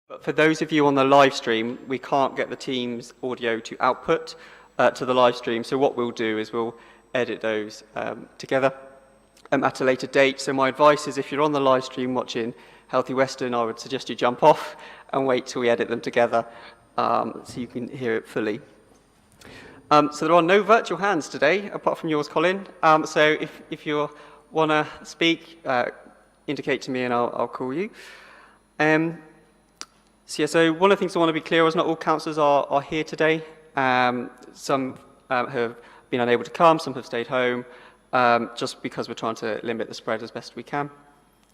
But for those of you on the live stream, we can't get the Teams audio to output to the live stream. So what we'll do is we'll edit those together at a later date. So my advice is if you're on the live stream watching Healthy Western, I would suggest you jump off and wait till we edit them together so you can hear it fully. So there are no virtual hands today, apart from yours, Colin. So if you want to speak, indicate to me and I'll call you. So one of the things I want to be clear is not all councillors are here today. Some have been unable to come, some have stayed home, just because we're trying to limit the spread as best we can.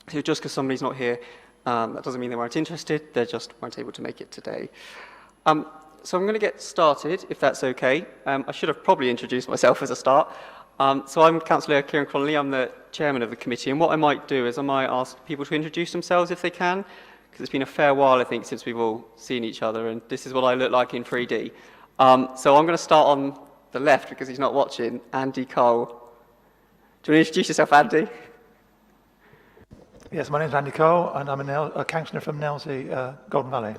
So just because somebody's not here, that doesn't mean they weren't interested, they just weren't able to make it today. So I'm going to get started, if that's okay. I should have probably introduced myself as a start. So I'm Councillor Kieran Connolly, I'm the chairman of the committee, and what I might do is I might ask people to introduce themselves if they can, because it's been a fair while, I think, since we've all seen each other, and this is what I look like in 3D. So I'm going to start on the left, because he's not watching, Andy Cole. Do you want to introduce yourself, Andy? Yes, my name's Andy Cole, and I'm a councillor from Nelsey, Golden Valley.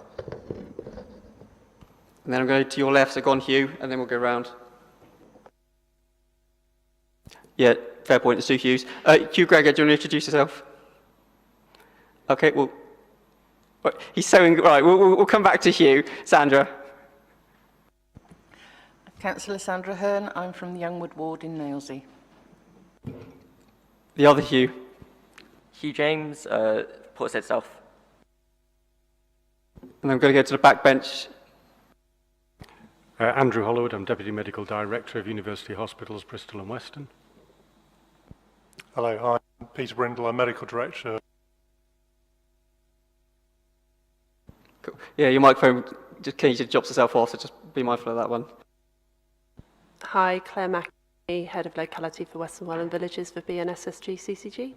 And then I'm going to your left, so go on Hugh, and then we'll go round. Yeah, fair point, there's two Hughes. Hugh Gregor, do you want to introduce yourself? Okay, well, he's so right. We'll come back to Hugh. Sandra. Councillor Sandra Hearn. I'm from the Youngwood ward in Nailsea. The other Hugh. Hugh James, Portishead South. And I'm going to go to the back bench. Andrew Hollowood. I'm Deputy Medical Director of University Hospitals, Bristol and Weston. Hello, I'm Peter Brindle. I'm Medical Director. Cool. Yeah, your microphone just occasionally drops itself off, so just be mindful of that one. Hi, Claire Mackey, Head of Locality for Western Welland Villages for BNSSG CCG.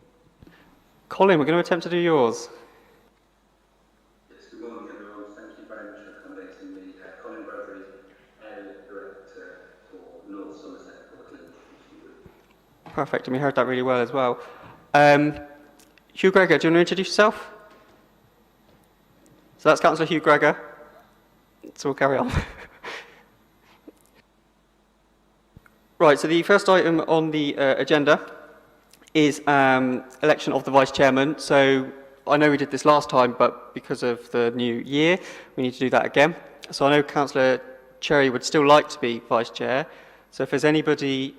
Colin, we're going to attempt to do yours. Yes, good morning everyone. Thank you very much for accommodating me. Colin Bradbury, Area Director for North Somerset Clinic. Perfect, and we heard that really well as well. Hugh Gregor, do you want to introduce yourself? So that's Councillor Hugh Gregor. So we'll carry on. Right, so the first item on the agenda is election of the Vice Chairman. So I know we did this last time, but because of the new year, we need to do that again. So I know Councillor Cherry would still like to be Vice Chair. So if there's anybody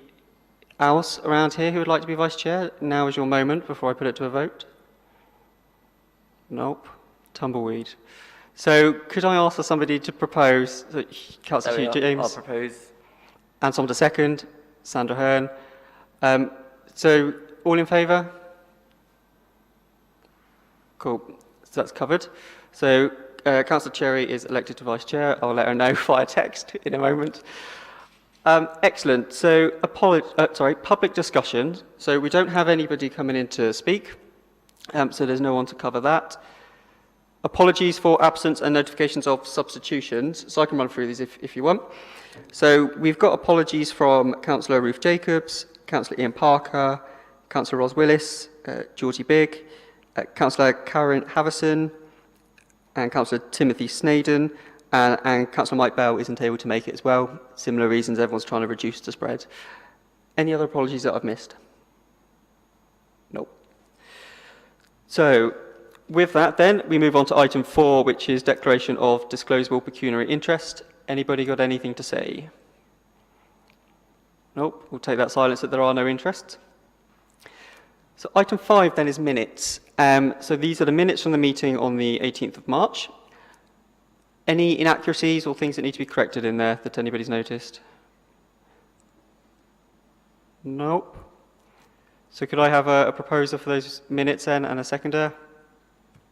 else around here who would like to be Vice Chair, now is your moment before I put it to a vote. Nope. Tumbleweed. So could I ask for somebody to propose, so Councillor Hugh James? I'll propose. And someone to second, Sandra Hearn. So all in favour? Cool, so that's covered. So Councillor Cherry is elected to Vice Chair. I'll let her know via text in a moment. Excellent, so public discussion. So we don't have anybody coming in to speak, so there's no one to cover that. Apologies for absence and notifications of substitutions. So I can run through these if you want. So we've got apologies from Councillor Ruth Jacobs, Councillor Ian Parker, Councillor Ros Willis, Georgie Bigg, Councillor Karen Havison, and Councillor Timothy Snaden, and Councillor Mike Bell isn't able to make it as well. Similar reasons, everyone's trying to reduce the spread. Any other apologies that I've missed? Nope. So, with that then, we move on to item 4, which is declaration of disclosable pecuniary interest. Anybody got anything to say? Nope, we'll take that silence that there are no interests. So item 5 then is minutes. So these are the minutes from the meeting on the 18th of March. Any inaccuracies or things that need to be corrected in there that anybody's noticed? Nope. So could I have a proposer for those minutes then and a seconder?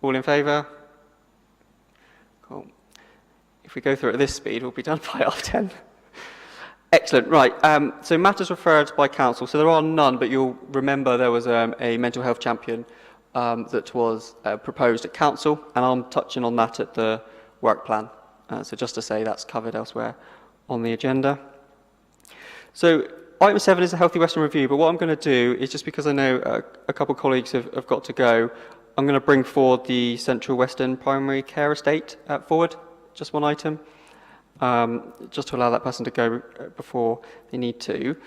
All in favour? Cool. If we go through it at this speed, we'll be done by 10:30. Excellent, right. So matters referred by council. So there are none, but you'll remember there was a mental health champion that was proposed at council, and I'm touching on that at the work plan. So just to say that's covered elsewhere on the agenda. So item 7 is a Healthy Western review, but what I'm going to do is, just because I know a couple of colleagues have got to go, I'm going to bring forward the Central Western Primary Care Estate forward, just one item, just to allow that person to go before they need to.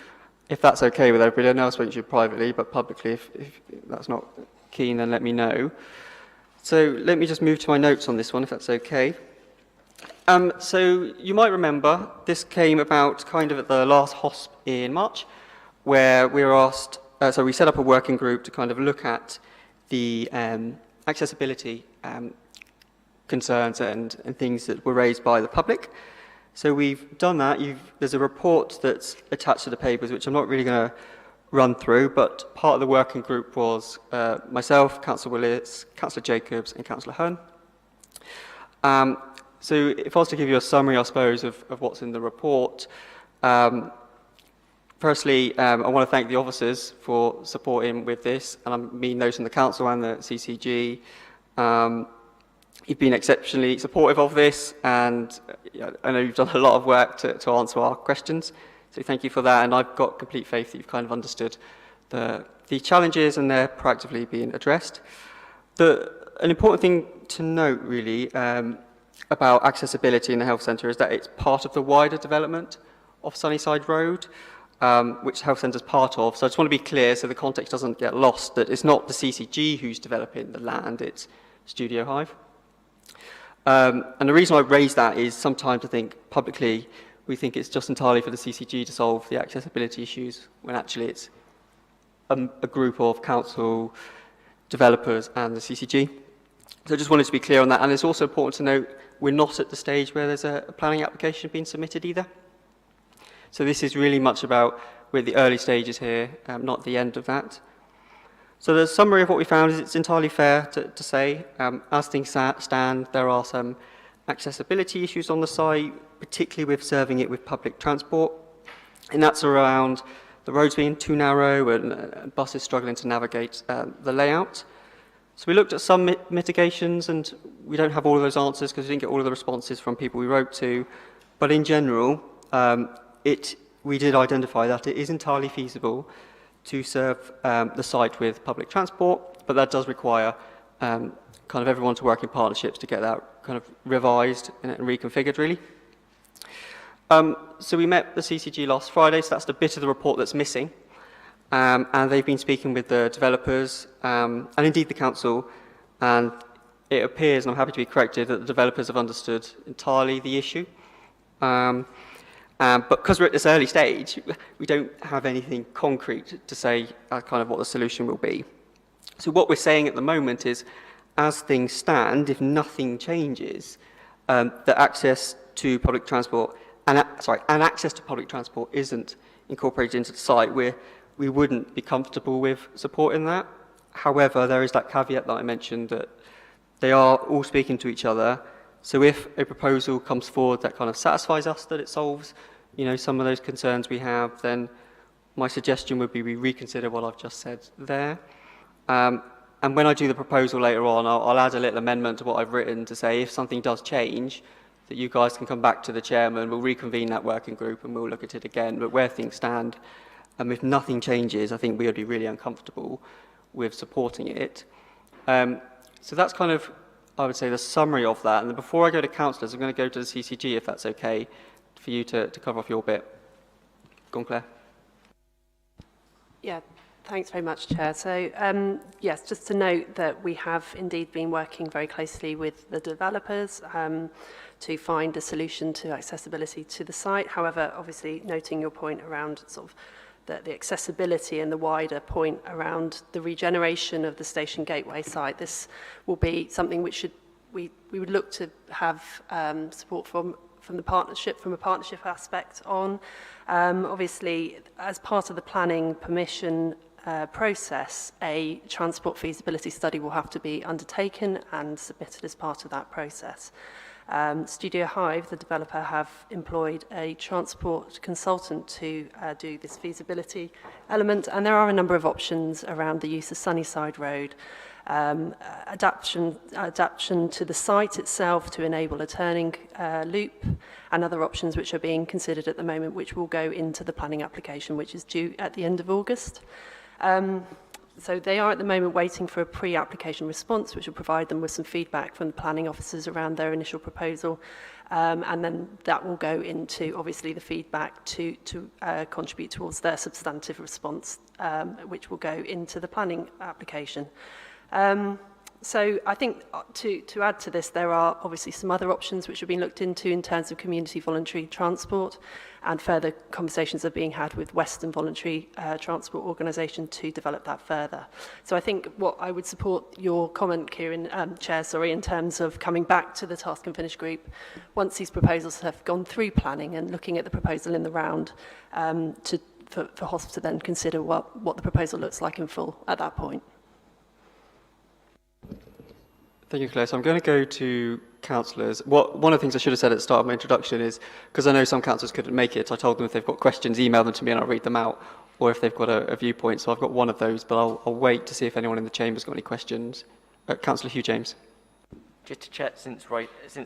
If that's okay with everybody, I know I've spoken to you privately, but publicly, if that's not keen, then let me know. So let me just move to my notes on this one, if that's okay. So you might remember this came about kind of at the last HOSP in March, where we were asked, so we set up a working group to kind of look at the accessibility concerns and things that were raised by the public. So we've done that. There's a report that's attached to the papers, which I'm not really going to run through, but part of the working group was myself, Councillor Willis, Councillor Jacobs and Councillor Hearn. So if I was to give you a summary, I suppose, of what's in the report, firstly, I want to thank the officers for supporting with this, and I mean those from the Council and the CCG. You've been exceptionally supportive of this, and I know you've done a lot of work to answer our questions, so thank you for that, and I've got complete faith that you've kind of understood the challenges and they're proactively being addressed. An important thing to note, really, about accessibility in the health centre is that it's part of the wider development of Sunnyside Road, which the health centre is part of. So I just want to be clear so the context doesn't get lost, that it's not the CCG who's developing the land, it's Studio Hive. And the reason I raise that is sometimes I think publicly we think it's just entirely for the CCG to solve the accessibility issues, when actually it's a group of council, developers and the CCG. So I just wanted to be clear on that. And it's also important to note we're not at the stage where there's a planning application being submitted either. So this is really much about, we're at the early stages here, not the end of that. So the summary of what we found is it's entirely fair to say, as things stand, there are some accessibility issues on the site, particularly with serving it with public transport. And that's around the roads being too narrow and buses struggling to navigate the layout. So we looked at some mitigations, and we don't have all of those answers because we didn't get all of the responses from people we wrote to. But in general, we did identify that it is entirely feasible to serve the site with public transport, but that does require kind of everyone to work in partnerships to get that kind of revised and reconfigured, really. So we met the CCG last Friday, so that's the bit of the report that's missing. And they've been speaking with the developers and indeed the council, and it appears, and I'm happy to be corrected, that the developers have understood entirely the issue. But because we're at this early stage, we don't have anything concrete to say kind of what the solution will be. So what we're saying at the moment is, as things stand, if nothing changes, that access to public transport and access to public transport isn't incorporated into the site, we wouldn't be comfortable with supporting that. However, there is that caveat that I mentioned, that they are all speaking to each other. So if a proposal comes forward that kind of satisfies us that it solves, some of those concerns we have, then my suggestion would be we reconsider what I've just said there. And when I do the proposal later on, I'll add a little amendment to what I've written to say if something does change, that you guys can come back to the chairman, we'll reconvene that working group and we'll look at it again. But where things stand, if nothing changes, I think we would be really uncomfortable with supporting it. So that's kind of, I would say, the summary of that. And then before I go to councillors, I'm going to go to the CCG, if that's okay, for you to cover off your bit. Go on, Claire. Yeah, thanks very much, Chair. So, yes, just to note that we have indeed been working very closely with the developers to find a solution to accessibility to the site. However, obviously, noting your point around sort of the accessibility and the wider point around the regeneration of the Station Gateway site, this will be something which we would look to have support from the partnership, from a partnership aspect on. Obviously, as part of the planning permission process, a transport feasibility study will have to be undertaken and submitted as part of that process. Studio Hive, the developer, have employed a transport consultant to do this feasibility element, and there are a number of options around the use of Sunnyside Road, adaptation to the site itself to enable a turning loop, and other options which are being considered at the moment, which will go into the planning application, which is due at the end of August. So they are at the moment waiting for a pre-application response, which will provide them with some feedback from the planning officers around their initial proposal. And then that will go into, obviously, the feedback to contribute towards their substantive response, which will go into the planning application. So I think to add to this, there are obviously some other options which have been looked into in terms of community voluntary transport, and further conversations are being had with Western Voluntary Transport Organisation to develop that further. So I think what I would support your comment, Kieran, Chair, in terms of coming back to the task and finish group once these proposals have gone through planning and looking at the proposal in the round for HOSP to then consider what the proposal looks like in full at that point. Thank you, Claire. So I'm going to go to councillors. One of the things I should have said at the start of my introduction is, because I know some councillors couldn't make it, I told them if they've got questions, email them to me and I'll read them out, or if they've got a viewpoint. So I've got one of those, but I'll wait to see if anyone in the chamber's got any questions. Councillor Hugh James. Just to check, since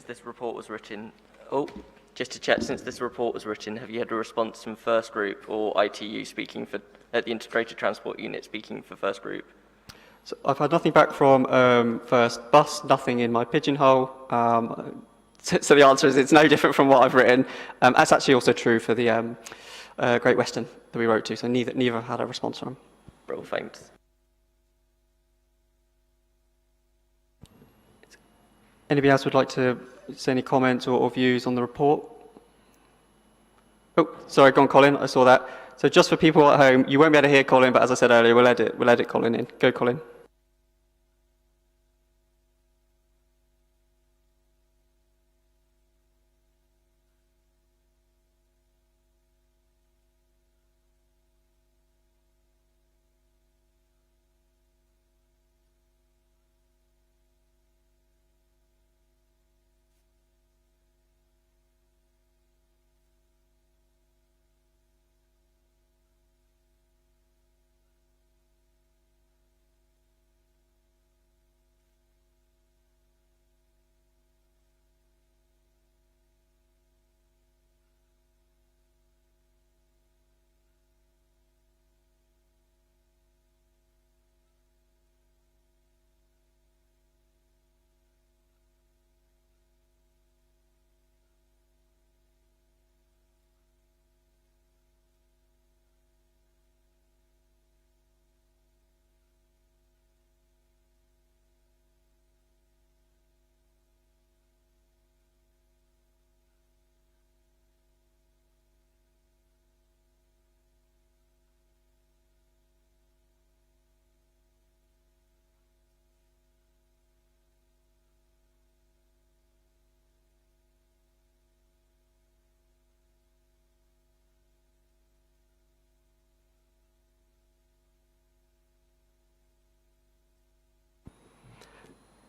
this report was written, have you had a response from First Group or ITU speaking for the Integrated Transport Unit speaking for First Group? So I've had nothing back from First Bus, nothing in my pigeonhole. So the answer is it's no different from what I've written. That's actually also true for the Great Western that we wrote to, so neither have had a response from them. Bro, thanks. Anybody else would like to say any comments or views on the report? Oh, sorry, go on, Colin, I saw that. So just for people at home, you won't be able to hear Colin, but as I said earlier, we'll edit Colin in. Go, Colin.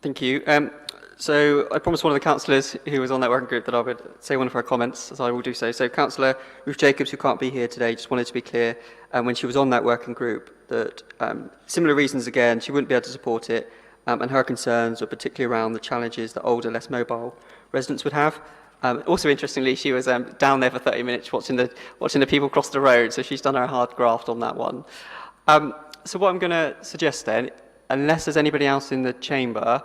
Thank you. So I promised one of the councillors who was on that working group that I would say one of her comments, as I will do so. So Councillor Ruth Jacobs, who can't be here today, just wanted to be clear, when she was on that working group, that similar reasons again, she wouldn't be able to support it, and her concerns were particularly around the challenges that older, less mobile residents would have. Also, interestingly, she was down there for 30 minutes watching the people cross the road, so she's done her hard graft on that one. So what I'm going to suggest then, unless there's anybody else in the chamber,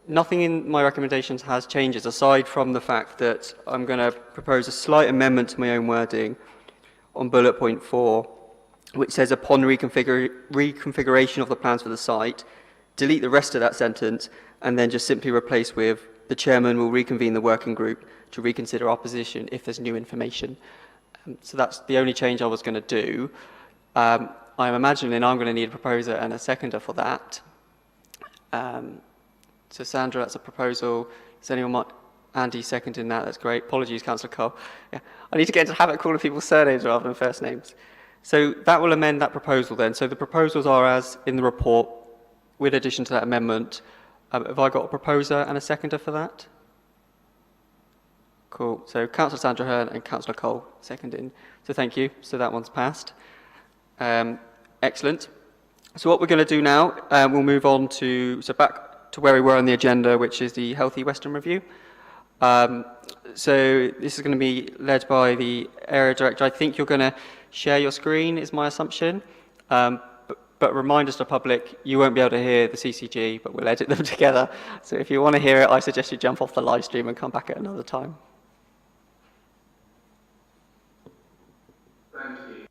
nothing in my recommendations has changes, aside from the fact that I'm going to propose a slight amendment to my own wording on bullet point 4, which says upon reconfiguration of the plans for the site, delete the rest of that sentence, and then just simply replace with the chairman will reconvene the working group to reconsider our position if there's new information. So that's the only change I was going to do. I'm imagining I'm going to need a proposer and a seconder for that. So Sandra, that's a proposal. Does anyone Andy seconding that? That's great. Apologies, Councillor Cole. Yeah. I need to get into the habit of calling people's surnames rather than first names. So that will amend that proposal then. So the proposals are as in the report, with addition to that amendment. Have I got a proposer and a seconder for that? Cool. So Councillor Sandra Hearn and Councillor Cole seconding. So thank you. So that one's passed. Excellent. So what we're going to do now, we'll move on to, back to where we were on the agenda, which is the Healthy Western Review. So this is going to be led by the area director. I think you're going to share your screen, is my assumption. But But reminders to public, you won't be able to hear the CCG, but we'll edit them together. So if you want to hear it, I suggest you jump off the live stream and come back at another time. Thank you.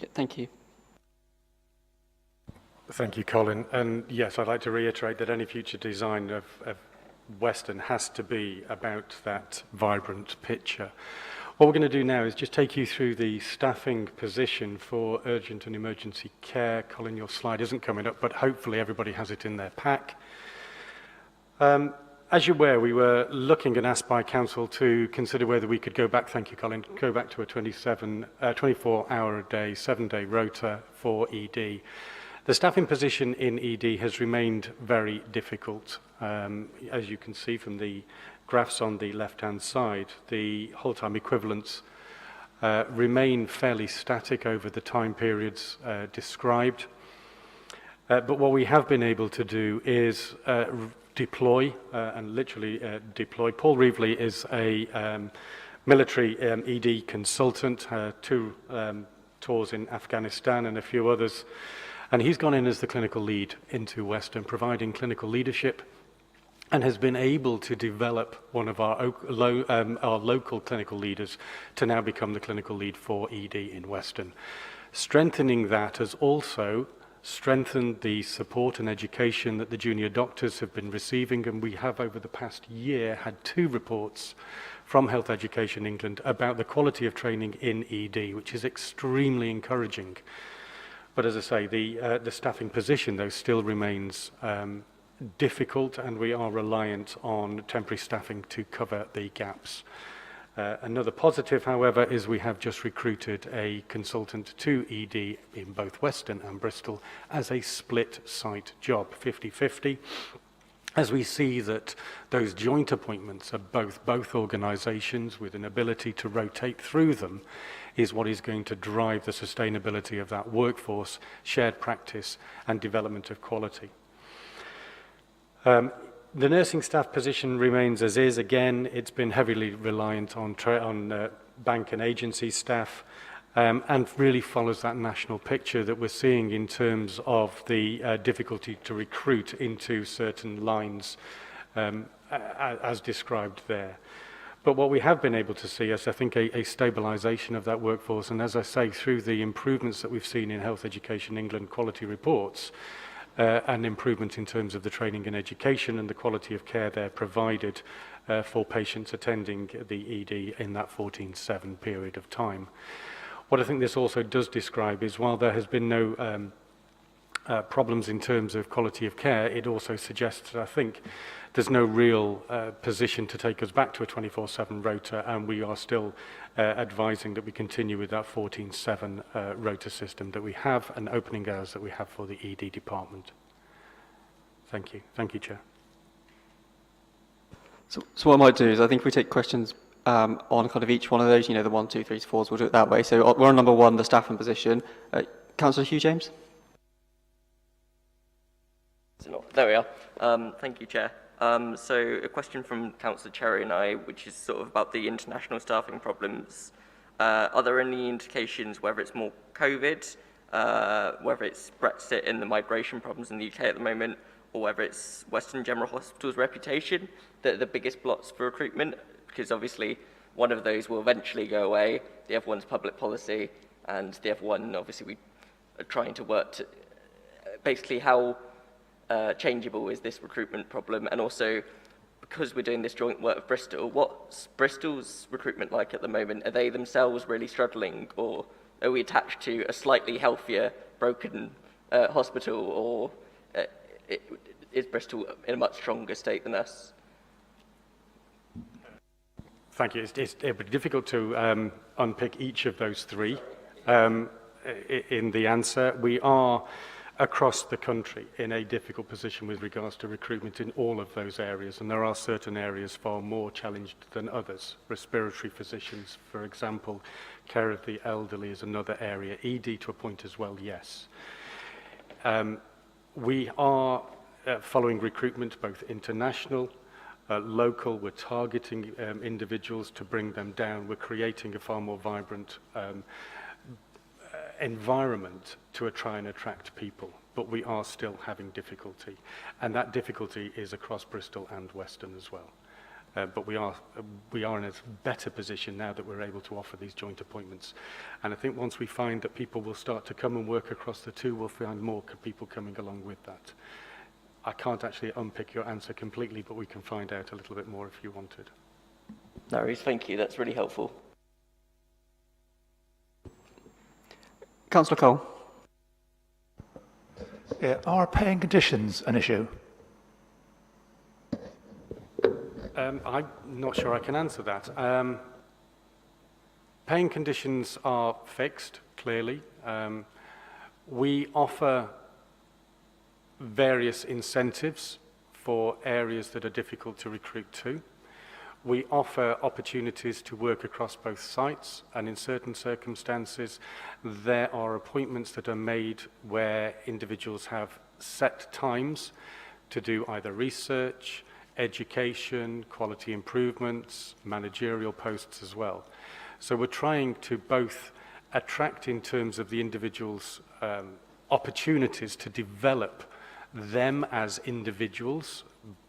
Yeah, thank you. Thank you, Colin. And yes, I'd like to reiterate that any future design of Western has to be about that vibrant picture. What we're going to do now is just take you through the staffing position for urgent and emergency care. Colin, your slide isn't coming up, but hopefully everybody has it in their pack. As you're aware, we were looking and asked by Council to consider whether we could go back, thank you, Colin, go back to a 24-hour-a-day, 7-day rota for ED. The staffing position in ED has remained very difficult. As you can see from the graphs on the left-hand side, the whole-time equivalents remain fairly static over the time periods described. But what we have been able to do is deploy, and literally deploy. Paul Reevely is a military ED consultant, 2 tours in Afghanistan and a few others. And he's gone in as the clinical lead into Western, providing clinical leadership, and has been able to develop one of our local clinical leaders to now become the clinical lead for ED in Western. Strengthening that has also strengthened the support and education that the junior doctors have been receiving, and we have over the past year had 2 reports from Health Education England about the quality of training in ED, which is extremely encouraging. But as I say, the staffing position, though, still remains difficult, and we are reliant on temporary staffing to cover the gaps. Another positive, however, is we have just recruited a consultant to ED in both Western and Bristol as a split site job, 50-50. As we see that those joint appointments of both organisations with an ability to rotate through them is what is going to drive the sustainability of that workforce, shared practice and development of quality. The nursing staff position remains as is. Again, it's been heavily reliant on bank and agency staff, and really follows that national picture that we're seeing in terms of the difficulty to recruit into certain lines as described there. But what we have been able to see is, I think, a stabilisation of that workforce, and as I say, through the improvements that we've seen in Health Education England quality reports, and improvement in terms of the training and education and the quality of care there provided for patients attending the ED in that 14/7 period of time. What I think this also does describe is, while there has been no problems in terms of quality of care, it also suggests that I think there's no real position to take us back to a 24/7 rota, and we are still advising that we continue with that 14/7 rota system that we have and opening hours that we have for the ED department. Thank you. Thank you, Chair. So what I might do is, I think we take questions on kind of each one of those, you know, the 1, 2, 3, 4s, we'll do it that way. So we're on number 1, the staffing position. Councillor Hugh James? There we are. Thank you, Chair. So a question from Councillor Cherry and I, which is sort of about the international staffing problems. Are there any indications whether it's more COVID, whether it's Brexit and the migration problems in the UK at the moment, or whether it's Western General Hospital's reputation that are the biggest blots for recruitment? Because obviously one of those will eventually go away, the other one's public policy, and the other one, obviously, we are trying to work to basically how changeable is this recruitment problem, and also because we're doing this joint work with Bristol, what's Bristol's recruitment like at the moment? Are they themselves really struggling, or are we attached to a slightly healthier, broken hospital, or is Bristol in a much stronger state than us? Thank you. It would be difficult to unpick each of those 3 in the answer. We are across the country in a difficult position with regards to recruitment in all of those areas, and there are certain areas far more challenged than others. Respiratory physicians, for example, care of the elderly is another area. ED to a point as well, yes. We are following recruitment, both international, local. We're targeting individuals to bring them down. We're creating a far more vibrant environment to try and attract people, but we are still having difficulty, and that difficulty is across Bristol and Western as well. but we are in a better position now that we're able to offer these joint appointments. And I think once we find that people will start to come and work across the two, we'll find more people coming along with that. I can't actually unpick your answer completely, but we can find out a little bit more if you wanted. No worries, thank you. That's really helpful. Councillor Cole. Yeah, are paying conditions an issue? I'm not sure I can answer that. Paying conditions are fixed, clearly. We offer various incentives for areas that are difficult to recruit to. We offer opportunities to work across both sites, and in certain circumstances, there are appointments that are made where individuals have set times to do either research, education, quality improvements, managerial posts as well. So we're trying to both attract in terms of the individual's opportunities to develop them as individuals,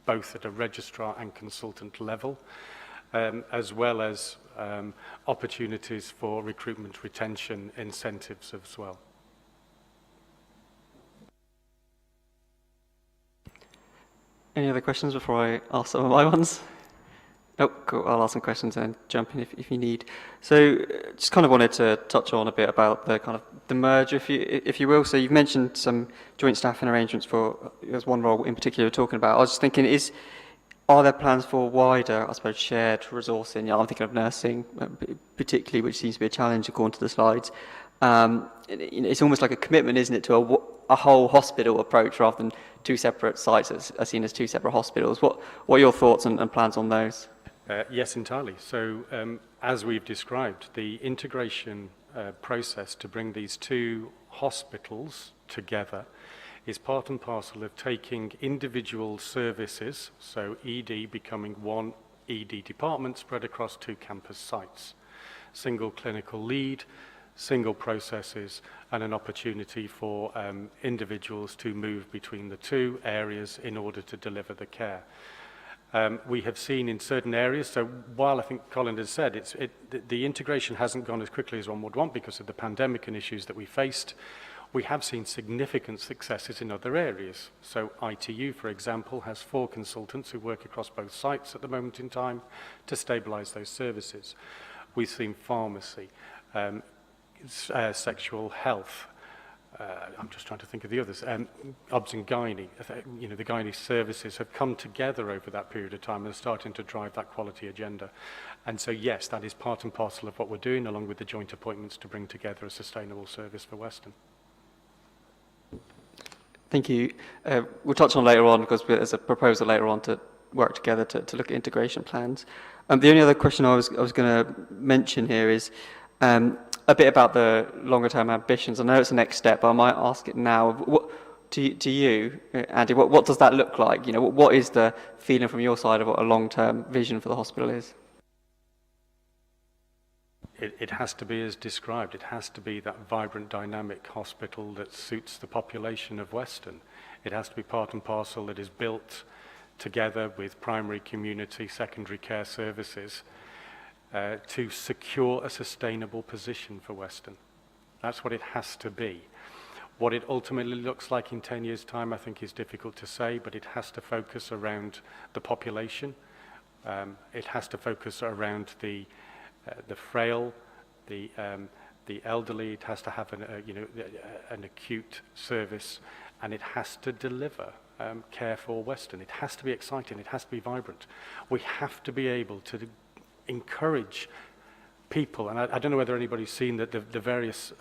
both at a registrar and consultant level, as well as opportunities for recruitment retention incentives as well. Any other questions before I ask some of my ones? Nope, cool. I'll ask some questions and jump in if you need. So just kind of wanted to touch on a bit about the kind of the merge, if you will. So you've mentioned some joint staffing arrangements for, there's one role in particular you're talking about. I was just thinking, are there plans for wider, I suppose, shared resourcing? I'm thinking of nursing, particularly, which seems to be a challenge according to the slides. It's almost like a commitment, isn't it, to a whole hospital approach rather than two separate sites that are seen as two separate hospitals. What are your thoughts and plans on those? Yes, entirely. So as we've described, the integration process to bring these two hospitals together is part and parcel of taking individual services, so ED becoming one ED department spread across two campus sites, single clinical lead, single processes, and an opportunity for individuals to move between the two areas in order to deliver the care. We have seen in certain areas, so while I think Colin has said the integration hasn't gone as quickly as one would want because of the pandemic and issues that we faced, we have seen significant successes in other areas. So ITU, for example, has 4 consultants who work across both sites at the moment in time to stabilise those services. We've seen pharmacy, sexual health, I'm just trying to think of the others, obs and gynae, the gynae services have come together over that period of time and are starting to drive that quality agenda. And so yes, that is part and parcel of what we're doing along with the joint appointments to bring together a sustainable service for Weston. Thank you. We'll touch on later on because there's a proposal later on to work together to look at integration plans. The only other question I was going to mention here is a bit about the longer term ambitions. I know it's the next step, but I might ask it now. What, to you, Andy, what does that look like? What is the feeling from your side of what a long term vision for the hospital is? It has to be as described. It has to be that vibrant, dynamic hospital that suits the population of Weston. It has to be part and parcel that is built together with primary, community, secondary care services to secure a sustainable position for Weston. That's what it has to be. What it ultimately looks like in 10 years' time, I think, is difficult to say, but it has to focus around the population. It has to focus around the frail, the elderly. It has to have an acute service, and it has to deliver care for Weston. It has to be exciting. It has to be vibrant. We have to be able to encourage people, and I don't know whether anybody's seen the various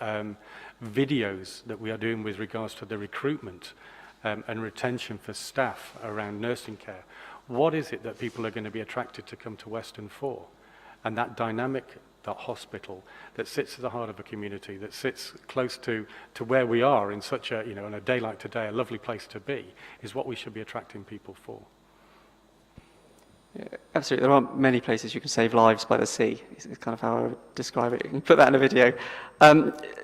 videos that we are doing with regards to the recruitment and retention for staff around nursing care. What is it that people are going to be attracted to come to Weston for? And that dynamic, that hospital that sits at the heart of a community, that sits close to where we are in such a, on a day like today, a lovely place to be, is what we should be attracting people for. Yeah, absolutely. There aren't many places you can save lives by the sea. It's kind of how I would describe it. You can put that in a video.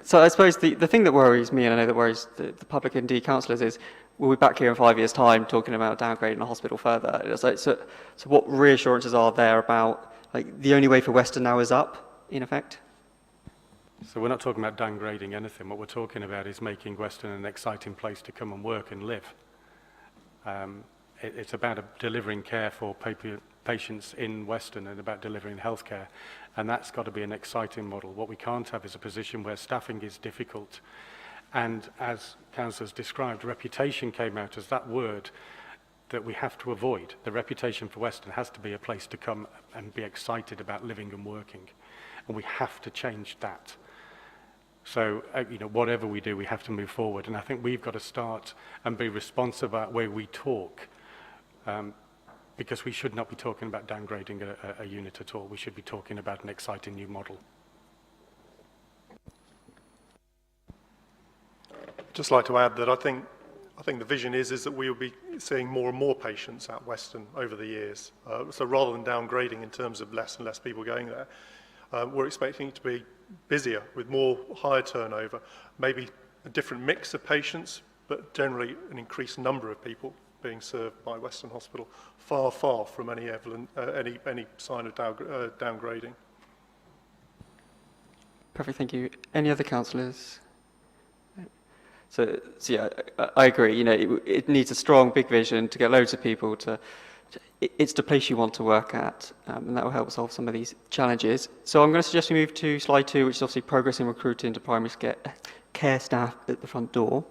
So I suppose the thing that worries me, and I know that worries the public and indeed councillors, is we'll be back here in 5 years' time talking about downgrading a hospital further. It's like, so what reassurances are there about, like, the only way for Western now is up, in effect? So we're not talking about downgrading anything. What we're talking about is making Western an exciting place to come and work and live. It's about delivering care for patients in Western and about delivering healthcare. And that's got to be an exciting model. What we can't have is a position where staffing is difficult. And as Councillors described, reputation came out as that word that we have to avoid. The reputation for Western has to be a place to come and be excited about living and working. And we have to change that. So, whatever we do, we have to move forward. And I think we've got to start and be responsive about where we talk, because we should not be talking about downgrading a unit at all. We should be talking about an exciting new model. Just like to add that I think the vision is that we will be seeing more and more patients at Western over the years. So rather than downgrading in terms of less and less people going there, we're expecting it to be busier with more higher turnover, maybe a different mix of patients, but generally an increased number of people being served by Western Hospital, far from any sign of downgrading. Perfect, thank you. Any other councillors? So yeah, I agree. It needs a strong, big vision to get loads of people to. It's the place you want to work at, and that will help solve some of these challenges. So I'm going to suggest we move to slide 2, which is obviously progress in recruiting to primary care staff at the front door.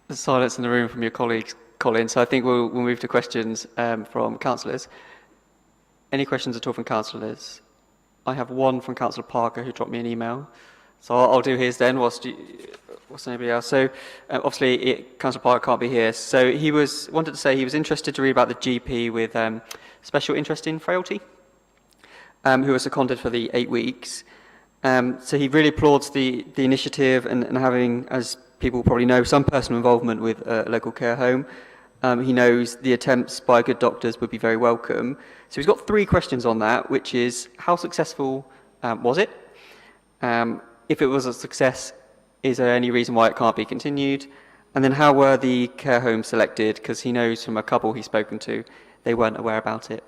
There's silence in the room from your colleagues, Colin, so I think we'll move to questions from councillors. Any questions at all from councillors? I have one from Councillor Parker who dropped me an email, so I'll do his then whilst anybody else. So obviously Councillor Parker can't be here, so he wanted to say he was interested to read about the GP with special interest in frailty, who was seconded for the 8 weeks. So he really applauds the initiative and having, as people probably know, some personal involvement with a local care home. He knows the attempts by good doctors would be very welcome. So he's got 3 questions on that, which is how successful was it? If it was a success, is there any reason why it can't be continued? And then how were the care homes selected? Because he knows from a couple he's spoken to, they weren't aware about it.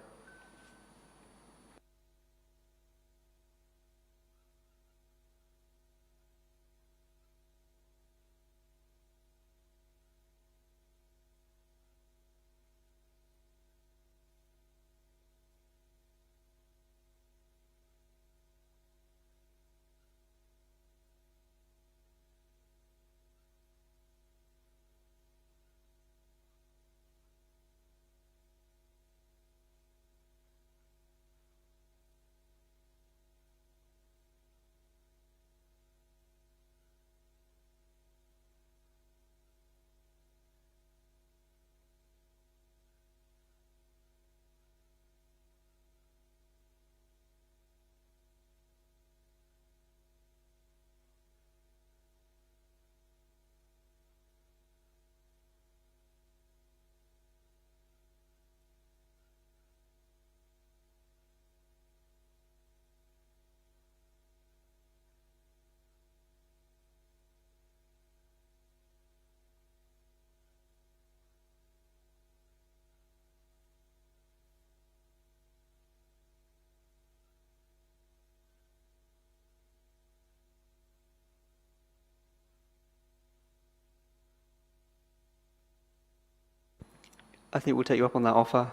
I think we'll take you up on that offer,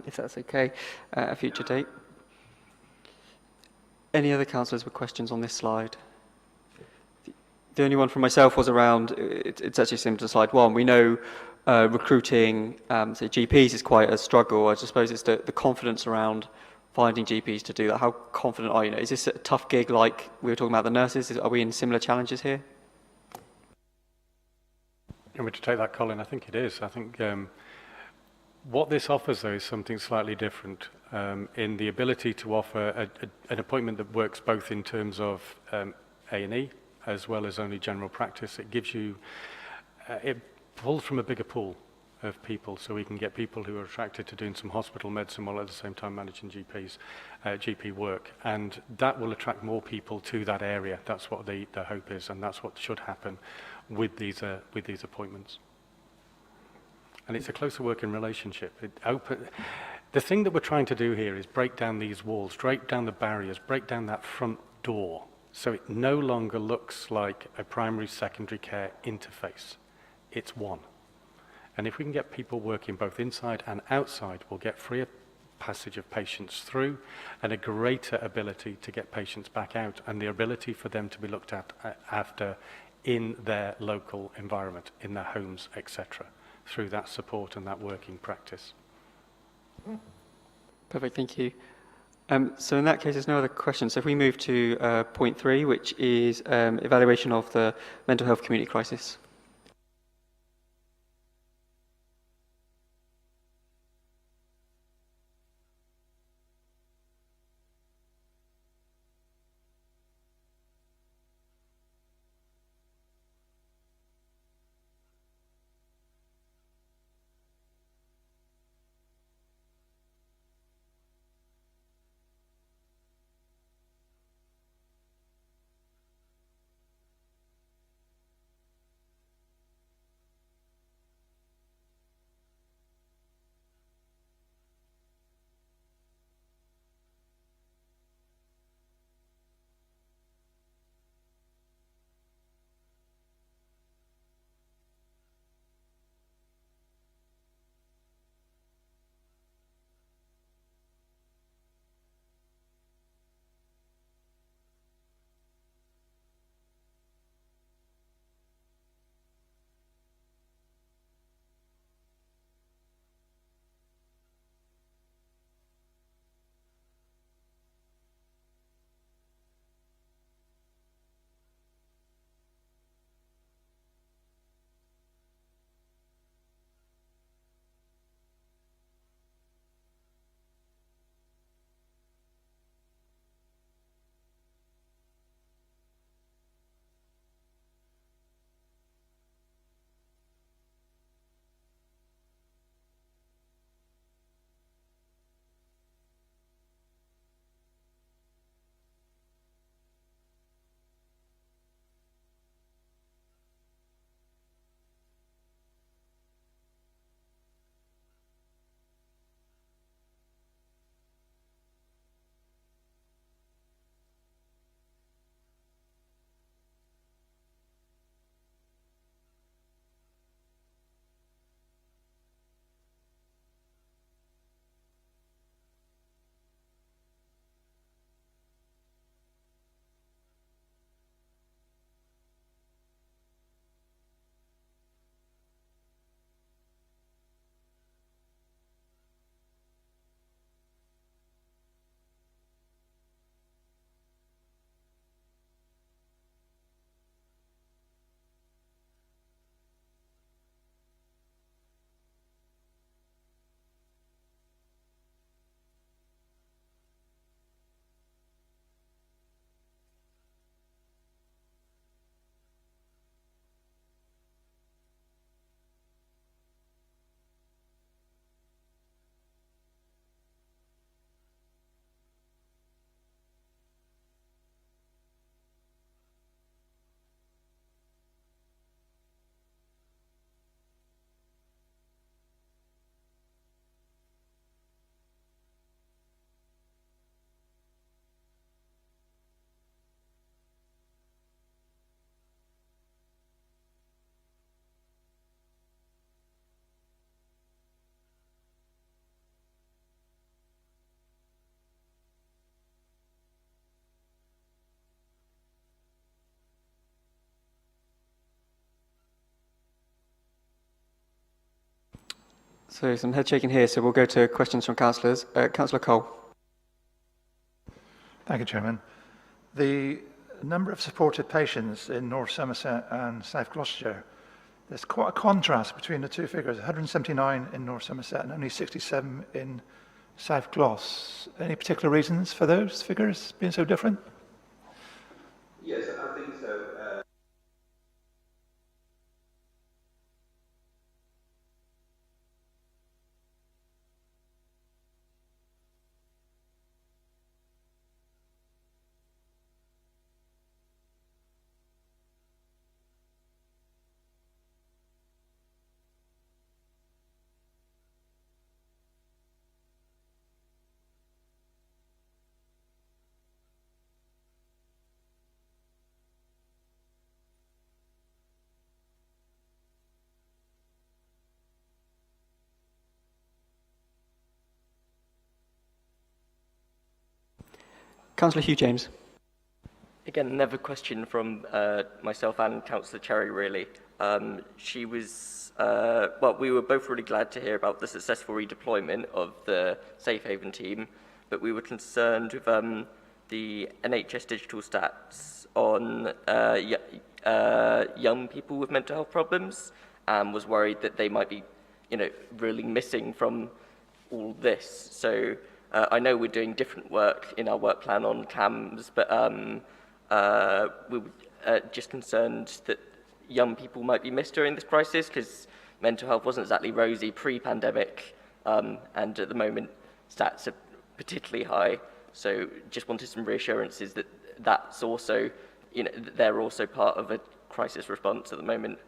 if that's okay, at a future date. Any other councillors with questions on this slide? The only one from myself was around, it's actually similar to slide 1. We know recruiting, say, GPs is quite a struggle. I suppose it's the confidence around finding GPs to do that. How confident are you? Is this a tough gig like we were talking about the nurses? Are we in similar challenges here? You want me to take that, Colin? I think it is. I think what this offers, though, is something slightly different in the ability to offer an appointment that works both in terms of A&E as well as only general practice. It gives you, it pulls from a bigger pool of people, so we can get people who are attracted to doing some hospital medicine while at the same time managing GP work, and that will attract more people to that area. That's what the hope is, and that's what should happen with these appointments. And it's a closer working relationship. The thing that we're trying to do here is break down these walls, break down the barriers, break down that front door, so it no longer looks like a primary secondary care interface. It's one. And if we can get people working both inside and outside, we'll get freer passage of patients through and a greater ability to get patients back out, and the ability for them to be looked after in their local environment, in their homes, etc., through that support and that working practice. Perfect, thank you. So in that case, there's no other questions. So if we move to point 3, which is evaluation of the mental health community crisis. So some head shaking here, so we'll go to questions from councillors. Councillor Cole. Thank you, Chairman. The number of supported patients in North Somerset and South Gloucestershire, there's quite a contrast between the two figures, 179 in North Somerset and only 67 in South Gloss. Any particular reasons for those figures being so different? Yes, I think so. Councillor Hugh James. Again, another question from myself and Councillor Cherry, really. She was, well, we were both really glad to hear about the successful redeployment of the Safe Haven team, but we were concerned with the NHS digital stats on young people with mental health problems, and was worried that they might be, really missing from all this. So I know we're doing different work in our work plan on CAMS, but we were just concerned that young people might be missed during this crisis, because mental health wasn't exactly rosy pre-pandemic, and at the moment stats are particularly high. So just wanted some reassurances that that's also, they're also part of a crisis response at the moment.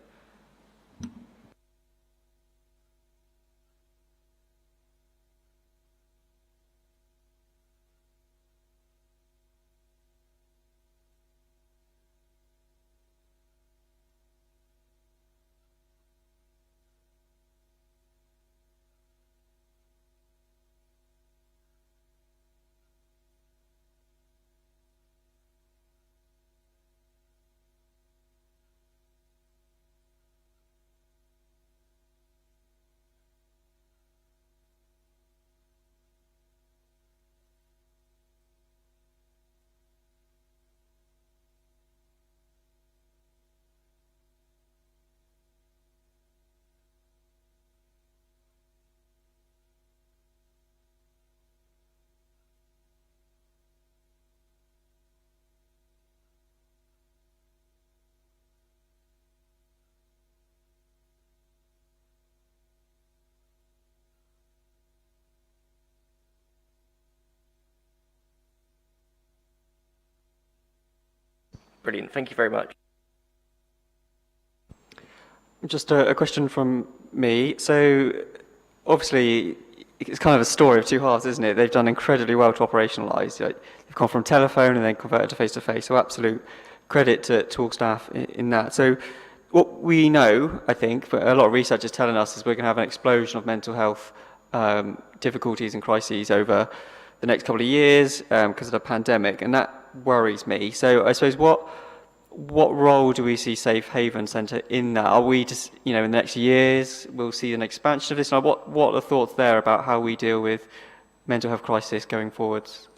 Brilliant, thank you very much. Just a question from me. So obviously it's kind of a story of two halves, isn't it? They've done incredibly well to operationalise. They've gone from telephone and then converted to face-to-face. So absolute credit to all staff in that. So what we know, I think, but a lot of research is telling us, is we're going to have an explosion of mental health difficulties and crises over the next couple of years because of the pandemic, and that worries me. So I suppose what role do we see Safe Haven Centre in that? Are we just, in the next years, we'll see an expansion of this? What are the thoughts there about how we deal with mental health crisis going forwards?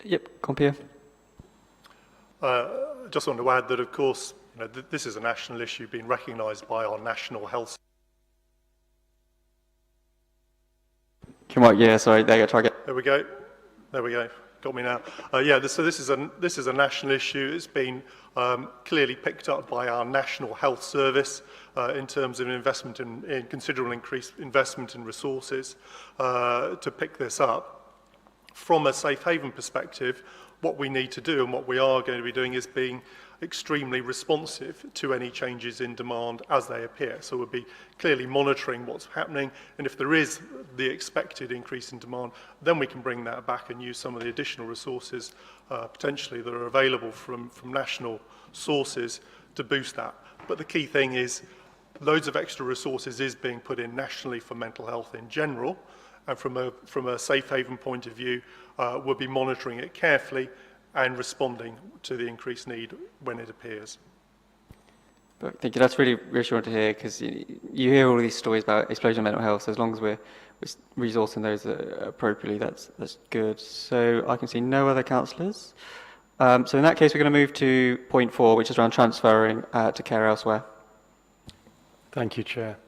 Yep, Compere. Just want to add that, of course, this is a national issue being recognised by our National Health. Come on, yeah, sorry, there you go, target. There we go. There we go. Got me now. So this is a national issue. It's been clearly picked up by our National Health Service in terms of investment in considerable increased investment in resources to pick this up. From a safe haven perspective, what we need to do and what we are going to be doing is being extremely responsive to any changes in demand as they appear. So we'll be clearly monitoring what's happening, and if there is the expected increase in demand, then we can bring that back and use some of the additional resources potentially that are available from national sources to boost that. But the key thing is loads of extra resources is being put in nationally for mental health in general, and from a safe haven point of view, we'll be monitoring it carefully and responding to the increased need when it appears. Thank you. That's really reassuring to hear, because you hear all these stories about explosion of mental health. So as long as we're resourcing those appropriately, that's good. So I can see no other councillors. So in that case, we're going to move to point 4, which is around transferring to care elsewhere. Thank you, Chair.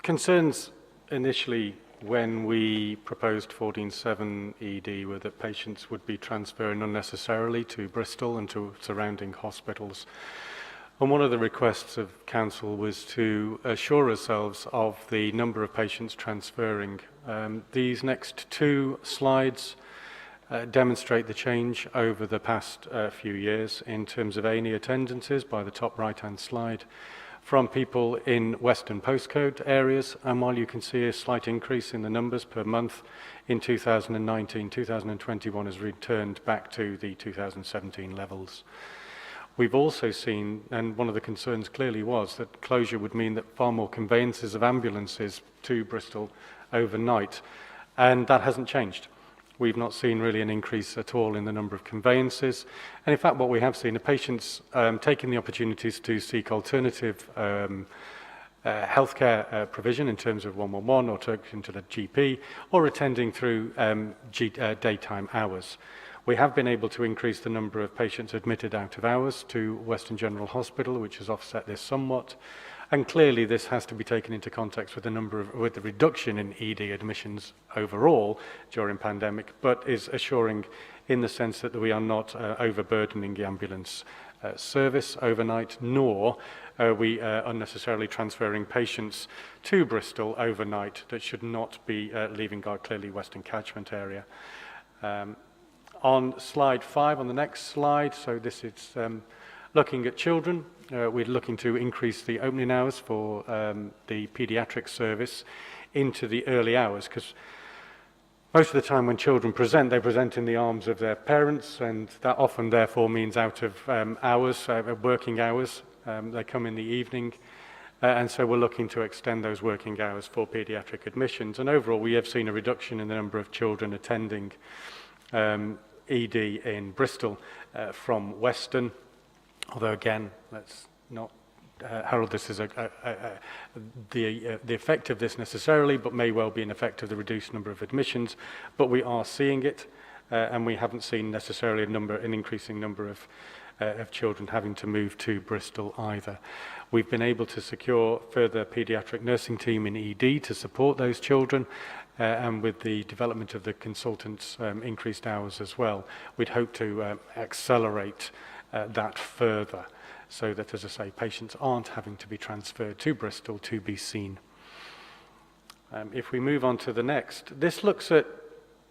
Concerns initially when we proposed 14.7 ED were that patients would be transferring unnecessarily to Bristol and to surrounding hospitals. And one of the requests of Council was to assure ourselves of the number of patients transferring. These next 2 slides demonstrate the change over the past few years in terms of A&E attendances by the top right-hand slide, from people in Western postcode areas, and while you can see a slight increase in the numbers per month in 2019, 2021 has returned back to the 2017 levels. We've also seen, and one of the concerns clearly was, that closure would mean that far more conveyances of ambulances to Bristol overnight, and that hasn't changed. We've not seen really an increase at all in the number of conveyances. And in fact, what we have seen are patients taking the opportunities to seek alternative healthcare provision in terms of 111 or talking to the GP or attending through daytime hours. We have been able to increase the number of patients admitted out of hours to Western General Hospital, which has offset this somewhat. And clearly this has to be taken into context with the reduction in ED admissions overall during pandemic, but is assuring in the sense that we are not overburdening the ambulance service overnight, nor are we unnecessarily transferring patients to Bristol overnight that should not be leaving our clearly Western catchment area. On slide 5, on the next slide, so this is looking at children. We're looking to increase the opening hours for the paediatric service into the early hours, because most of the time when children present, they present in the arms of their parents, and that often therefore means out of hours, working hours. They come in the evening, and so we're looking to extend those working hours for paediatric admissions. And overall, we have seen a reduction in the number of children attending ED in Bristol from Western. Although again, let's not herald this as the effect of this necessarily, but may well be an effect of the reduced number of admissions. But we are seeing it, and we haven't seen necessarily an increasing number of children having to move to Bristol either. We've been able to secure further paediatric nursing team in ED to support those children, and with the development of the consultants' increased hours as well, we'd hope to accelerate that further, so that, as I say, patients aren't having to be transferred to Bristol to be seen. If we move on to the next, this looks at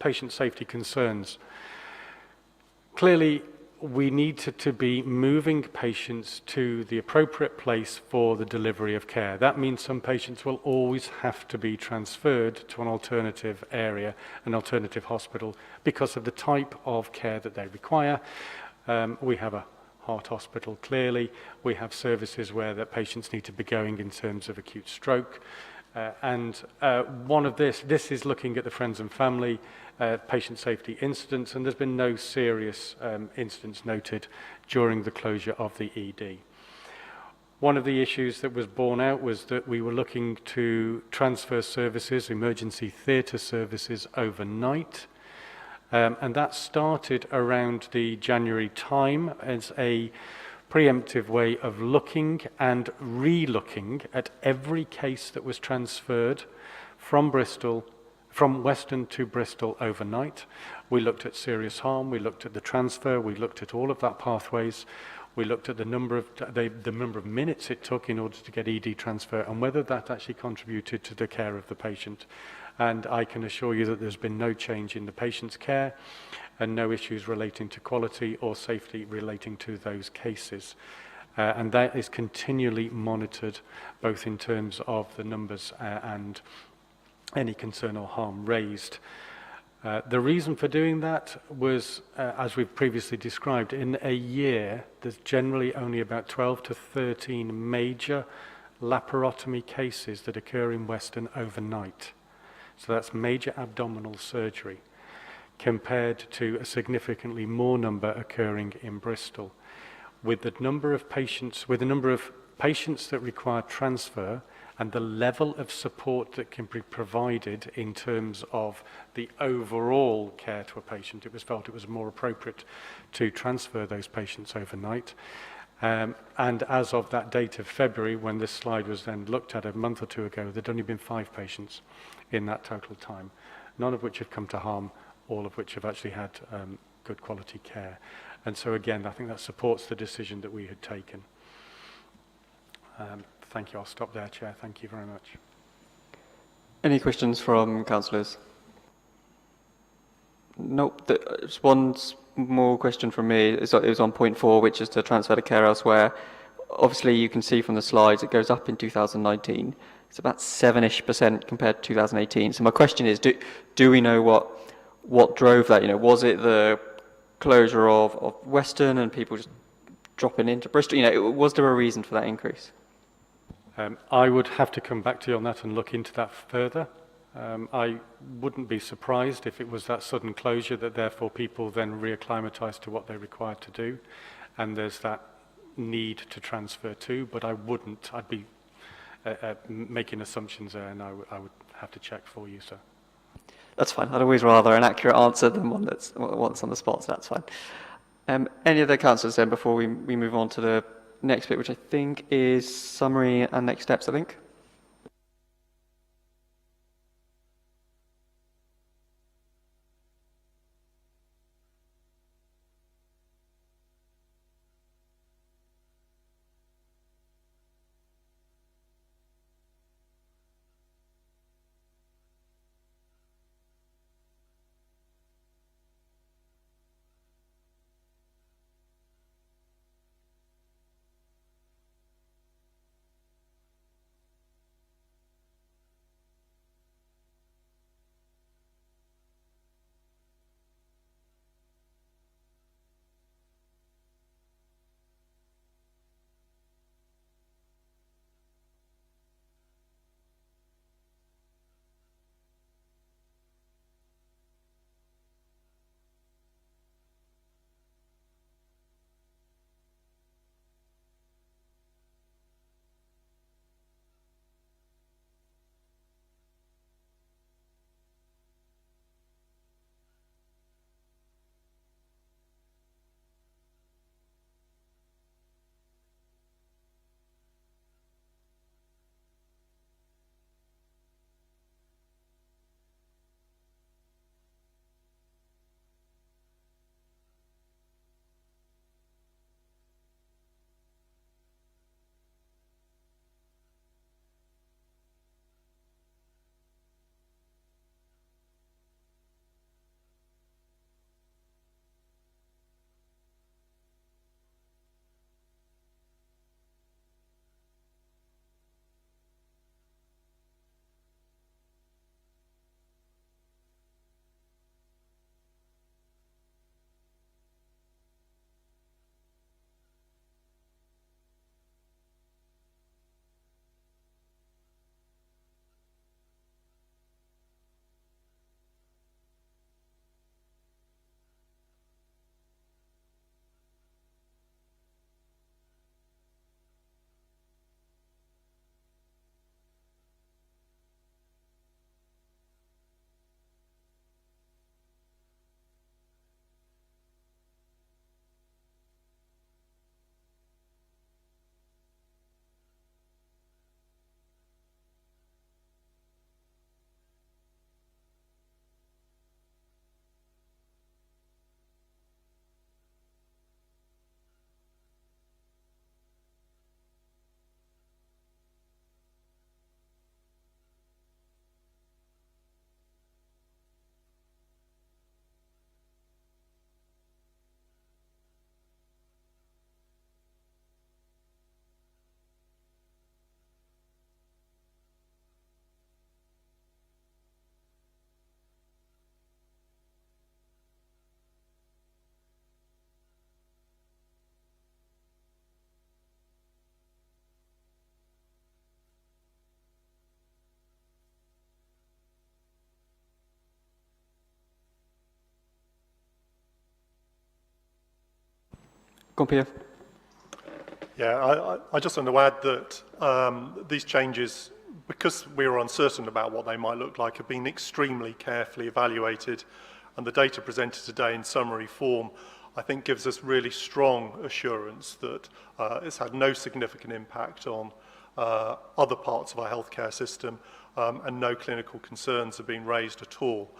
patient safety concerns. Clearly, we need to be moving patients to the appropriate place for the delivery of care. That means some patients will always have to be transferred to an alternative area, an alternative hospital, because of the type of care that they require. We have a heart hospital, clearly. We have services where the patients need to be going in terms of acute stroke. One of this is looking at the friends and family patient safety incidents, and there's been no serious incidents noted during the closure of the ED. One of the issues that was borne out was that we were looking to transfer services, emergency theatre services, overnight. And that started around the January time as a preemptive way of looking and re-looking at every case that was transferred from Western to Bristol overnight. We looked at serious harm, we looked at the transfer, we looked at all of that pathways, we looked at the number of minutes it took in order to get ED transfer and whether that actually contributed to the care of the patient. And I can assure you that there's been no change in the patient's care and no issues relating to quality or safety relating to those cases. And that is continually monitored, both in terms of the numbers and any concern or harm raised. The reason for doing that was, as we've previously described, in a year, there's generally only about 12 to 13 major laparotomy cases that occur in Western overnight. So that's major abdominal surgery, compared to a significantly more number occurring in Bristol. With the number of patients that require transfer and the level of support that can be provided in terms of the overall care to a patient, it was felt it was more appropriate to transfer those patients overnight. And as of that date of February, when this slide was then looked at a month or two ago, there'd only been 5 patients in that total time, none of which have come to harm, all of which have actually had good quality care. And so again, I think that supports the decision that we had taken. Thank you. I'll stop there, Chair. Thank you very much. Any questions from councillors? Nope. Just one more question from me. It was on point 4, which is to transfer to care elsewhere. Obviously, you can see from the slides it goes up in 2019. It's about 7-ish% compared to 2018. So my question is, do we know what drove that? You know, was it the closure of Western and people just dropping into Bristol? You know, was there a reason for that increase? I would have to come back to you on that and look into that further. I wouldn't be surprised if it was that sudden closure that therefore people then reacclimatise to what they're required to do, and there's that need to transfer to, but I wouldn't. I'd be making assumptions there, and I would have to check for you, sir. That's fine. I'd always rather an accurate answer than one that's on the spot, so that's fine. Any other councillors then before we move on to the next bit, which I think is summary and next steps, I think? Go on, Peter. Yeah, I just want to add that these changes, because we are uncertain about what they might look like, have been extremely carefully evaluated, and the data presented today in summary form, I think, gives us really strong assurance that it's had no significant impact on other parts of our healthcare system, and no clinical concerns have been raised at all,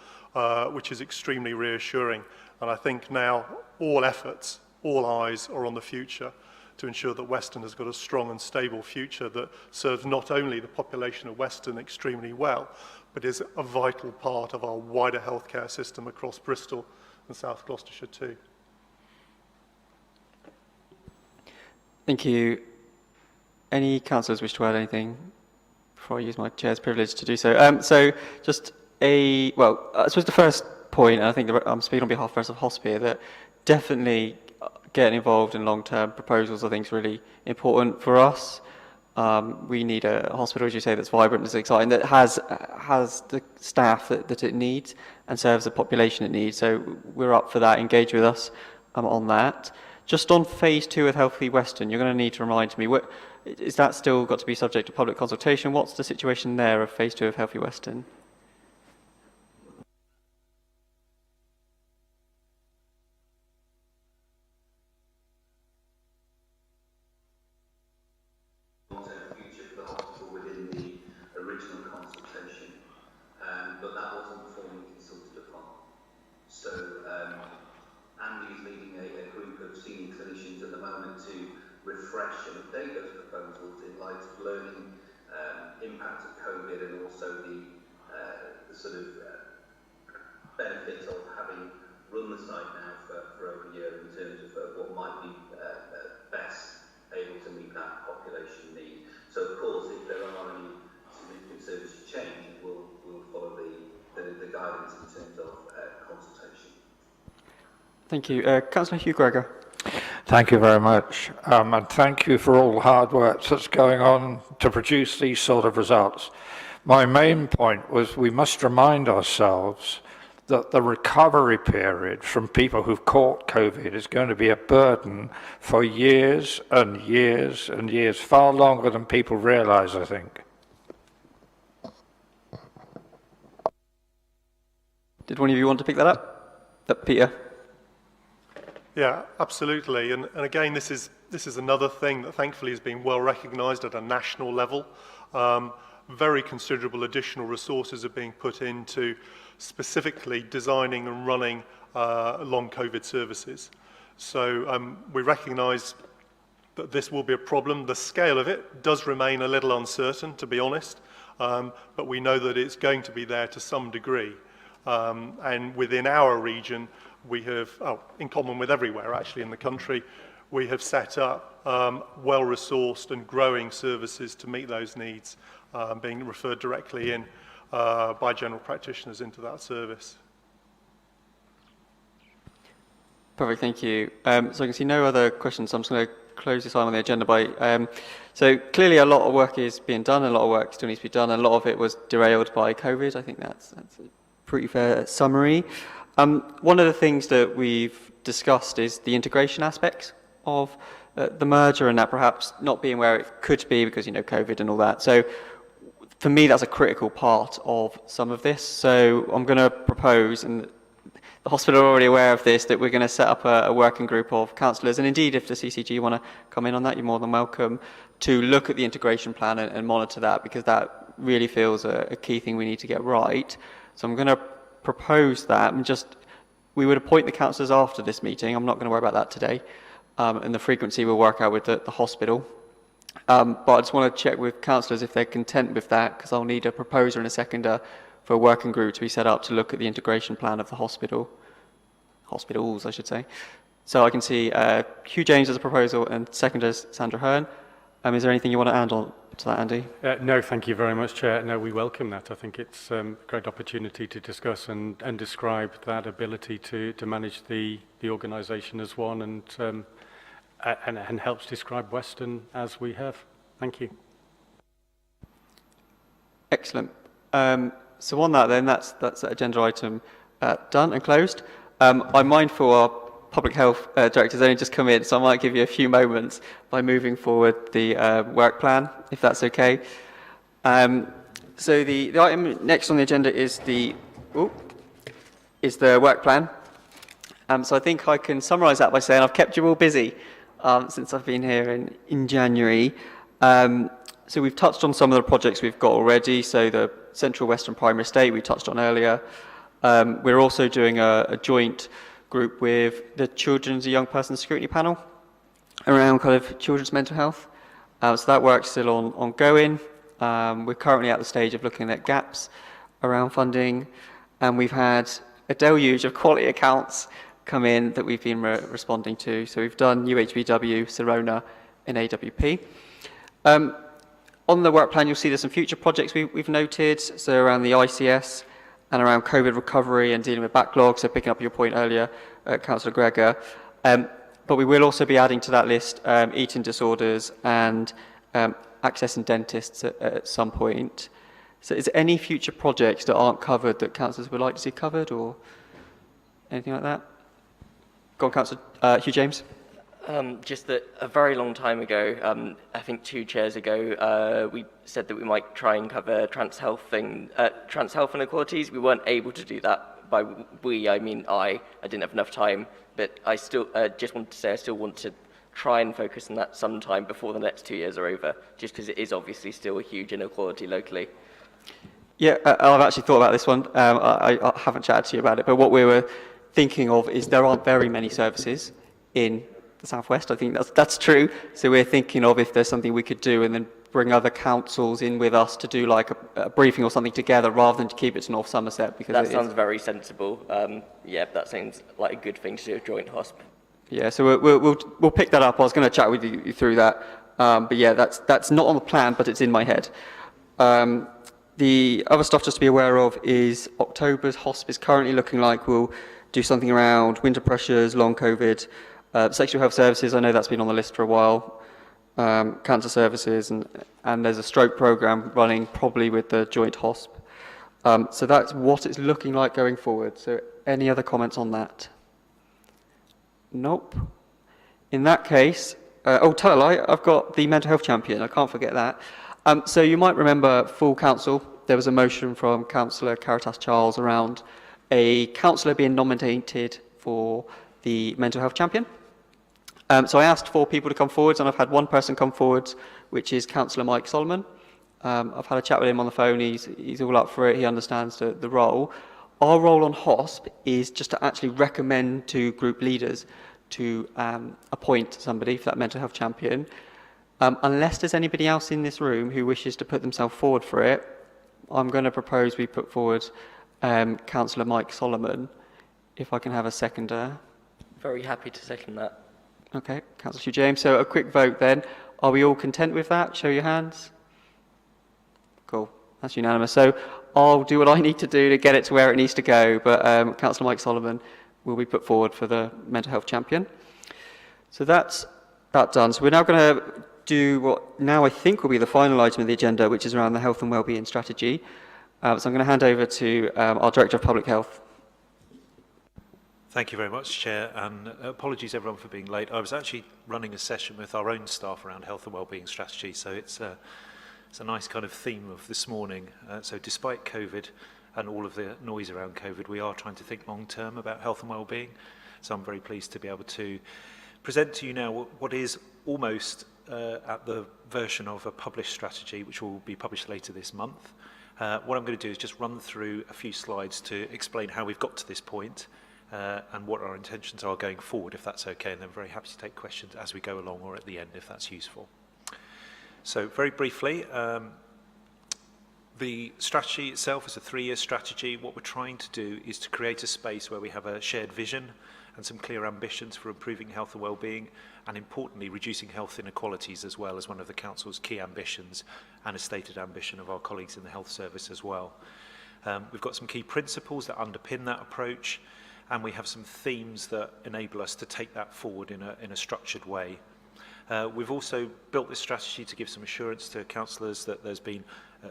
which is extremely reassuring. And I think now all efforts, all eyes are on the future to ensure that Weston has got a strong and stable future that serves not only the population of Weston extremely well, but is a vital part of our wider healthcare system across Bristol and South Gloucestershire too. Thank you. Any councillors wish to add anything before I use my chair's privilege to do so? So just I suppose the first point, and I think I'm speaking on behalf of the rest of HOSP here, that definitely getting involved in long-term proposals I think is really important for us. We need a hospital, as you say, that's vibrant, that's exciting, that has the staff that it needs and serves the population it needs. So we're up for that. Engage with us on that. Just on phase 2 of Healthy Weston, you're going to need to remind me, is that still got to be subject to public consultation? What's the situation there of phase 2 of Healthy Weston? benefit of having run the site now for over a year in terms of what might be best able to meet that population need. So of course, if there are any significant service change, we'll follow the guidance in terms of consultation. Thank you. Councillor Hugh Gregor. Thank you very much. And thank you for all the hard work that's going on to produce these sort of results. My main point was we must remind ourselves that the recovery period from people who've caught COVID is going to be a burden for years and years and years, far longer than people realise, I think. Did one of you want to pick that up? Peter? Yeah, absolutely. And again, this is another thing that thankfully has been well recognised at a national level. Very considerable additional resources are being put into specifically designing and running long COVID services. So we recognise that this will be a problem. The scale of it does remain a little uncertain, to be honest, but we know that it's going to be there to some degree. And within our region, we have, in common with everywhere actually in the country, we have set up well-resourced and growing services to meet those needs, being referred directly in by general practitioners into that service. Perfect, thank you. So I can see no other questions, so I'm just going to close this item on the agenda by... so clearly a lot of work is being done, and a lot of work still needs to be done, and a lot of it was derailed by COVID. I think that's a pretty fair summary. One of the things that we've discussed is the integration aspects of the merger, and that perhaps not being where it could be because, you know, COVID and all that. So for me, that's a critical part of some of this. So I'm going to propose, and the hospital are already aware of this, that we're going to set up a working group of councillors, and indeed if the CCG want to come in on that, you're more than welcome, to look at the integration plan and monitor that, because that really feels a key thing we need to get right. So I'm going to propose that, and we would appoint the councillors after this meeting. I'm not going to worry about that today, and the frequency we'll work out with the hospital. But I just want to check with councillors if they're content with that, because I'll need a proposer and a seconder for a working group to be set up to look at the integration plan of the hospitals, I should say. So I can see Hugh James as a proposal and seconder Sandra Hearn. Is there anything you want to add on to that, Andy? No, thank you very much, Chair. No, we welcome that. I think it's a great opportunity to discuss and describe that ability to manage the organisation as one, and helps describe Weston as we have. Thank you. Excellent. So on that then, that's that agenda item done and closed. I'm mindful our Public Health Director has only just come in, so I might give you a few moments by moving forward the work plan, if that's okay. So the item next on the agenda is the work plan. So I think I can summarise that by saying I've kept you all busy since I've been here in January. So we've touched on some of the projects we've got already. So the Central Western Primary Estate we touched on earlier. We're also doing a joint group with the Children's and Young Persons Scrutiny Panel around kind of children's mental health. So that work's still ongoing. We're currently at the stage of looking at gaps around funding, and we've had a deluge of quality accounts come in that we've been responding to. So we've done UHBW, Sirona, and AWP. On the work plan, you'll see there's some future projects we've noted, so around the ICS and around COVID recovery and dealing with backlogs, so picking up your point earlier, Councillor Gregor. But we will also be adding to that list eating disorders and accessing dentists at some point. So is there any future projects that aren't covered that councillors would like to see covered, or anything like that? Go on, Councillor Hugh James. Just that a very long time ago, I think 2 chairs ago, we said that we might try and cover trans health inequalities. We weren't able to do that. By we, I mean I didn't have enough time, but I still just wanted to say I still want to try and focus on that sometime before the next 2 years are over, just because it is obviously still a huge inequality locally. Yeah, I've actually thought about this one. I haven't chatted to you about it, but what we were thinking of is there aren't very many services in the Southwest. I think that's true. So we're thinking of if there's something we could do and then bring other councils in with us to do like a briefing or something together rather than to keep it to North Somerset. Because that sounds very sensible. Yeah, that seems like a good thing to do, a joint hosp. Yeah, so we'll pick that up. I was going to chat with you through that. But yeah, that's not on the plan, but it's in my head. The other stuff just to be aware of is October's hosp is currently looking like we'll do something around winter pressures, long COVID, sexual health services. I know that's been on the list for a while. Cancer services, and there's a stroke program running probably with the joint hosp. So that's what it's looking like going forward. So any other comments on that? Nope. In that case, tell a lie, I've got the mental health champion. I can't forget that. So you might remember full council. There was a motion from Councillor Caritas Charles around a councillor being nominated for the mental health champion. So I asked 4 people to come forwards, and I've had 1 person come forwards, which is Councillor Mike Solomon. I've had a chat with him on the phone. He's all up for it. He understands the role. Our role on HOSP is just to actually recommend to group leaders to appoint somebody for that mental health champion. Unless there's anybody else in this room who wishes to put themselves forward for it, I'm going to propose we put forward Councillor Mike Solomon, if I can have a seconder. Very happy to second that. Okay, Councillor Hugh James. So a quick vote then. Are we all content with that? Show your hands. Cool, that's unanimous. So I'll do what I need to do to get it to where it needs to go, but Councillor Mike Solomon will be put forward for the mental health champion. So that's that done. So we're now going to do what now I think will be the final item of the agenda, which is around the health and wellbeing strategy. So I'm going to hand over to our Director of Public Health. Thank you very much, Chair, and apologies everyone for being late. I was actually running a session with our own staff around health and wellbeing strategy, so it's a nice kind of theme of this morning. So despite COVID and all of the noise around COVID, we are trying to think long term about health and wellbeing. So I'm very pleased to be able to present to you now what is almost at the version of a published strategy, which will be published later this month. What I'm going to do is just run through a few slides to explain how we've got to this point and what our intentions are going forward, if that's okay, and then very happy to take questions as we go along or at the end, if that's useful. So very briefly, the strategy itself is a 3-year strategy. What we're trying to do is to create a space where we have a shared vision and some clear ambitions for improving health and wellbeing, and importantly, reducing health inequalities as well as one of the Council's key ambitions and a stated ambition of our colleagues in the health service as well. We've got some key principles that underpin that approach, and we have some themes that enable us to take that forward in a structured way. We've also built this strategy to give some assurance to councillors that there's been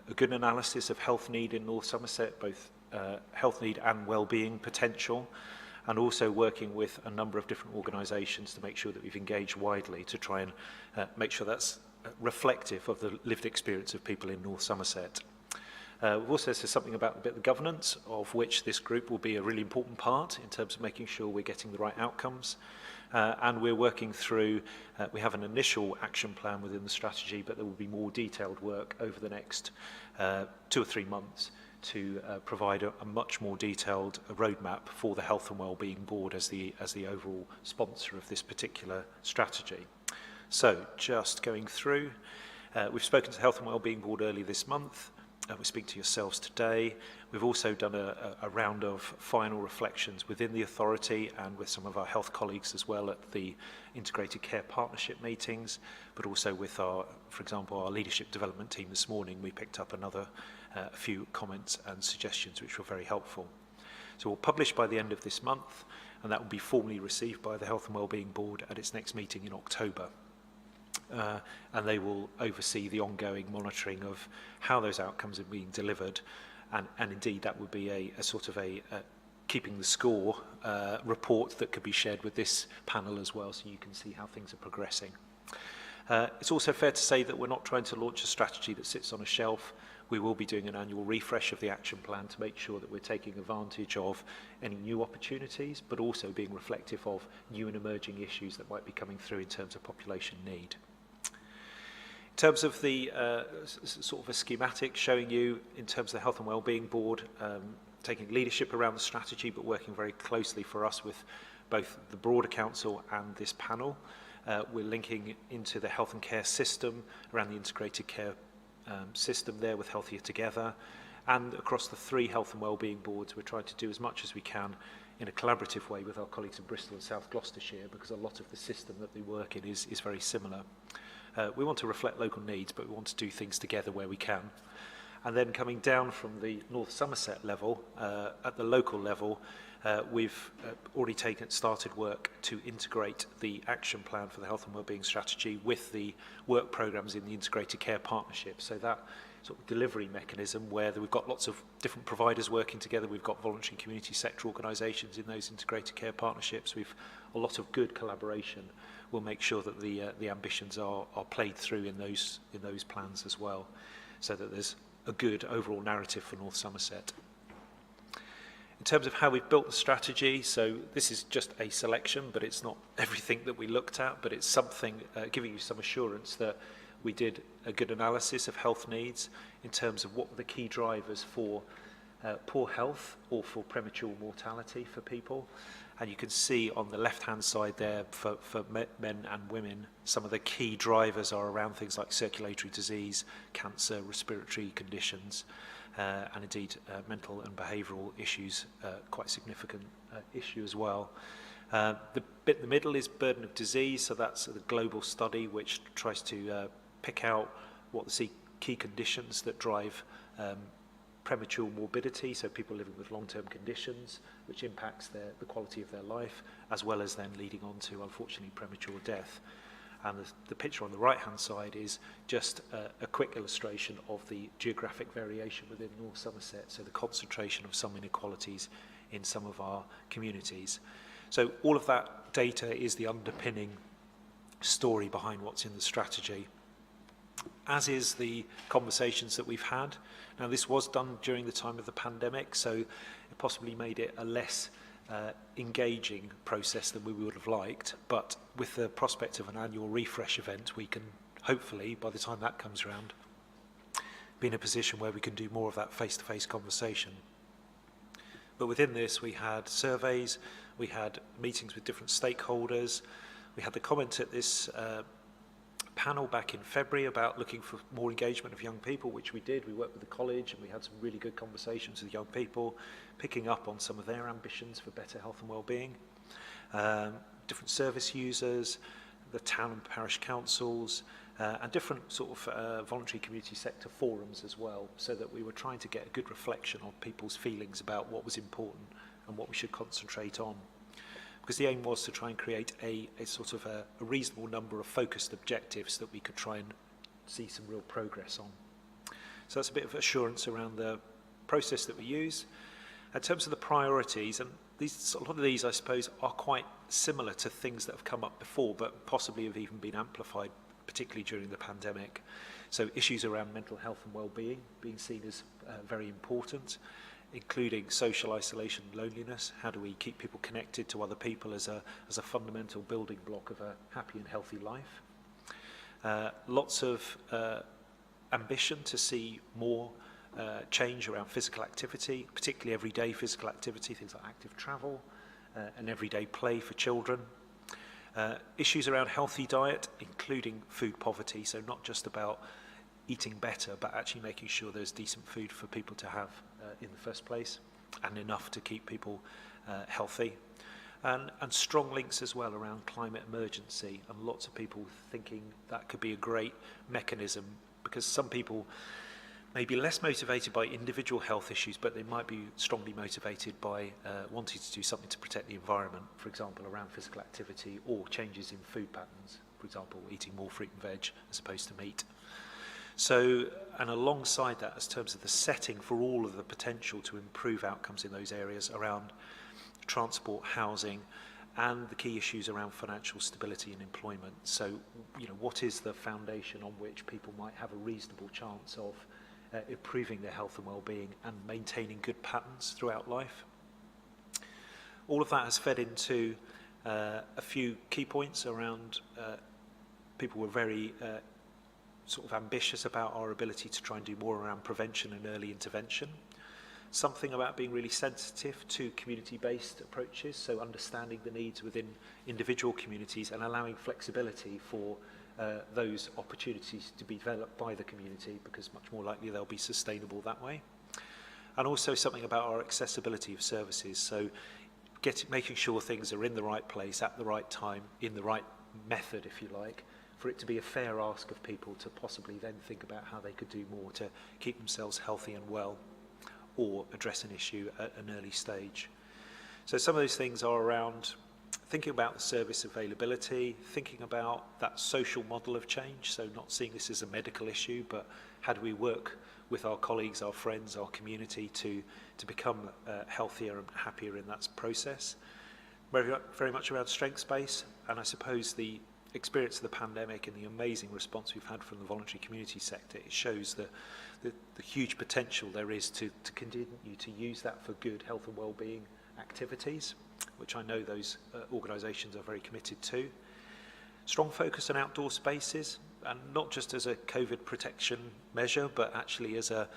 a good analysis of health need in North Somerset, both health need and wellbeing potential. and also working with a number of different organisations to make sure that we've engaged widely to try and make sure that's reflective of the lived experience of people in North Somerset. We've also said something about a bit of the governance, of which this group will be a really important part in terms of making sure we're getting the right outcomes. And we're working through, we have an initial action plan within the strategy, but there will be more detailed work over the next 2 or 3 months to provide a much more detailed roadmap for the Health and Wellbeing Board as the overall sponsor of this particular strategy. So, just going through, we've spoken to the Health and Wellbeing Board early this month. We speak to yourselves today. We've also done a round of final reflections within the authority and with some of our health colleagues as well at the Integrated Care Partnership meetings, but also with our, for example, our leadership development team this morning. We picked up another few comments and suggestions which were very helpful. So we'll publish by the end of this month, and that will be formally received by the Health and Wellbeing Board at its next meeting in October. And they will oversee the ongoing monitoring of how those outcomes are being delivered, and indeed that would be a sort of a keeping the score report that could be shared with this panel as well, so you can see how things are progressing. It's also fair to say that we're not trying to launch a strategy that sits on a shelf. We will be doing an annual refresh of the action plan to make sure that we're taking advantage of any new opportunities, but also being reflective of new and emerging issues that might be coming through in terms of population need. In terms of the sort of a schematic showing you in terms of the Health and Wellbeing Board, taking leadership around the strategy, but working very closely for us with both the broader council and this panel. We're linking into the health and care system around the integrated care system there with Healthier Together, and across the 3 health and wellbeing boards we're trying to do as much as we can in a collaborative way with our colleagues in Bristol and South Gloucestershire, because a lot of the system that they work in is very similar. We want to reflect local needs, but we want to do things together where we can. And then coming down from the North Somerset level, at the local level, we've already started work to integrate the action plan for the health and wellbeing strategy with the work programmes in the Integrated Care Partnership. So that sort of delivery mechanism where we've got lots of different providers working together. We've got voluntary community sector organisations in those Integrated Care Partnerships. We've a lot of good collaboration. We'll make sure that the ambitions are played through in those plans as well, so that there's a good overall narrative for North Somerset. In terms of how we've built the strategy, so this is just a selection, but it's not everything that we looked at, but it's something giving you some assurance that we did a good analysis of health needs in terms of what were the key drivers for poor health or for premature mortality for people. And you can see on the left-hand side there for men and women, some of the key drivers are around things like circulatory disease, cancer, respiratory conditions, and indeed mental and behavioural issues, quite a significant issue as well. The bit in the middle is burden of disease, so that's the global study which tries to pick out what the key conditions that drive premature morbidity, so people living with long-term conditions, which impacts the quality of their life, as well as then leading on to, unfortunately, premature death. And the picture on the right-hand side is just a quick illustration of the geographic variation within North Somerset, so the concentration of some inequalities in some of our communities. So all of that data is the underpinning story behind what's in the strategy, as is the conversations that we've had. Now, this was done during the time of the pandemic, so it possibly made it a less engaging process than we would have liked, but with the prospect of an annual refresh event, we can hopefully, by the time that comes around, be in a position where we can do more of that face-to-face conversation. But within this, we had surveys, we had meetings with different stakeholders, we had the comment at this panel back in February about looking for more engagement of young people, which we did. We worked with the college and we had some really good conversations with young people, picking up on some of their ambitions for better health and wellbeing. Different service users, the town and parish councils, and different sort of voluntary community sector forums as well, so that we were trying to get a good reflection on people's feelings about what was important and what we should concentrate on. Because the aim was to try and create a sort of a reasonable number of focused objectives that we could try and see some real progress on. So that's a bit of assurance around the process that we use. In terms of the priorities, and a lot of these, I suppose, are quite similar to things that have come up before, but possibly have even been amplified, particularly during the pandemic. So issues around mental health and well-being being seen as very important, including social isolation and loneliness. How do we keep people connected to other people as a fundamental building block of a happy and healthy life? Lots of ambition to see more change around physical activity, particularly everyday physical activity, things like active travel and everyday play for children. Issues around healthy diet, including food poverty, so not just about eating better, but actually making sure there's decent food for people to have in the first place, and enough to keep people healthy. And strong links as well around climate emergency, and lots of people thinking that could be a great mechanism, because some people may be less motivated by individual health issues, but they might be strongly motivated by wanting to do something to protect the environment, for example, around physical activity or changes in food patterns, for example, eating more fruit and veg as opposed to meat. So, and alongside that, in terms of the setting for all of the potential to improve outcomes in those areas around transport, housing, and the key issues around financial stability and employment. So, what is the foundation on which people might have a reasonable chance of improving their health and well-being and maintaining good patterns throughout life? All of that has fed into a few key points around people were very sort of ambitious about our ability to try and do more around prevention and early intervention. Something about being really sensitive to community-based approaches, so understanding the needs within individual communities and allowing flexibility for those opportunities to be developed by the community, because much more likely they'll be sustainable that way. And also something about our accessibility of services, so making sure things are in the right place at the right time, in the right method, if you like, for it to be a fair ask of people to possibly then think about how they could do more to keep themselves healthy and well, or address an issue at an early stage. So some of those things are around thinking about the service availability, thinking about that social model of change, so not seeing this as a medical issue, but how do we work with our colleagues, our friends, our community to become healthier and happier in that process. Very much around strengths base, and I suppose the experience of the pandemic and the amazing response we've had from the voluntary community sector, it shows the huge potential there is to continue to use that for good health and well-being activities, which I know those organisations are very committed to. Strong focus on outdoor spaces, and not just as a COVID protection measure, but actually as a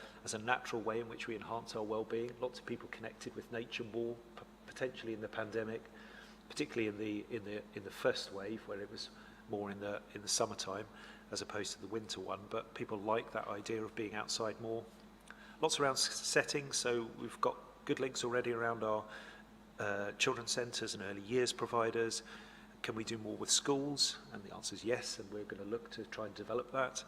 natural way in which we enhance our well-being. Lots of people connected with nature more, potentially in the pandemic, particularly in the first wave, where it was more in the summertime as opposed to the winter one. But people like that idea of being outside more. Lots around settings, so we've got good links already around our children's centres and early years providers. Can we do more with schools? And the answer is yes, and we're going to look to try and develop that.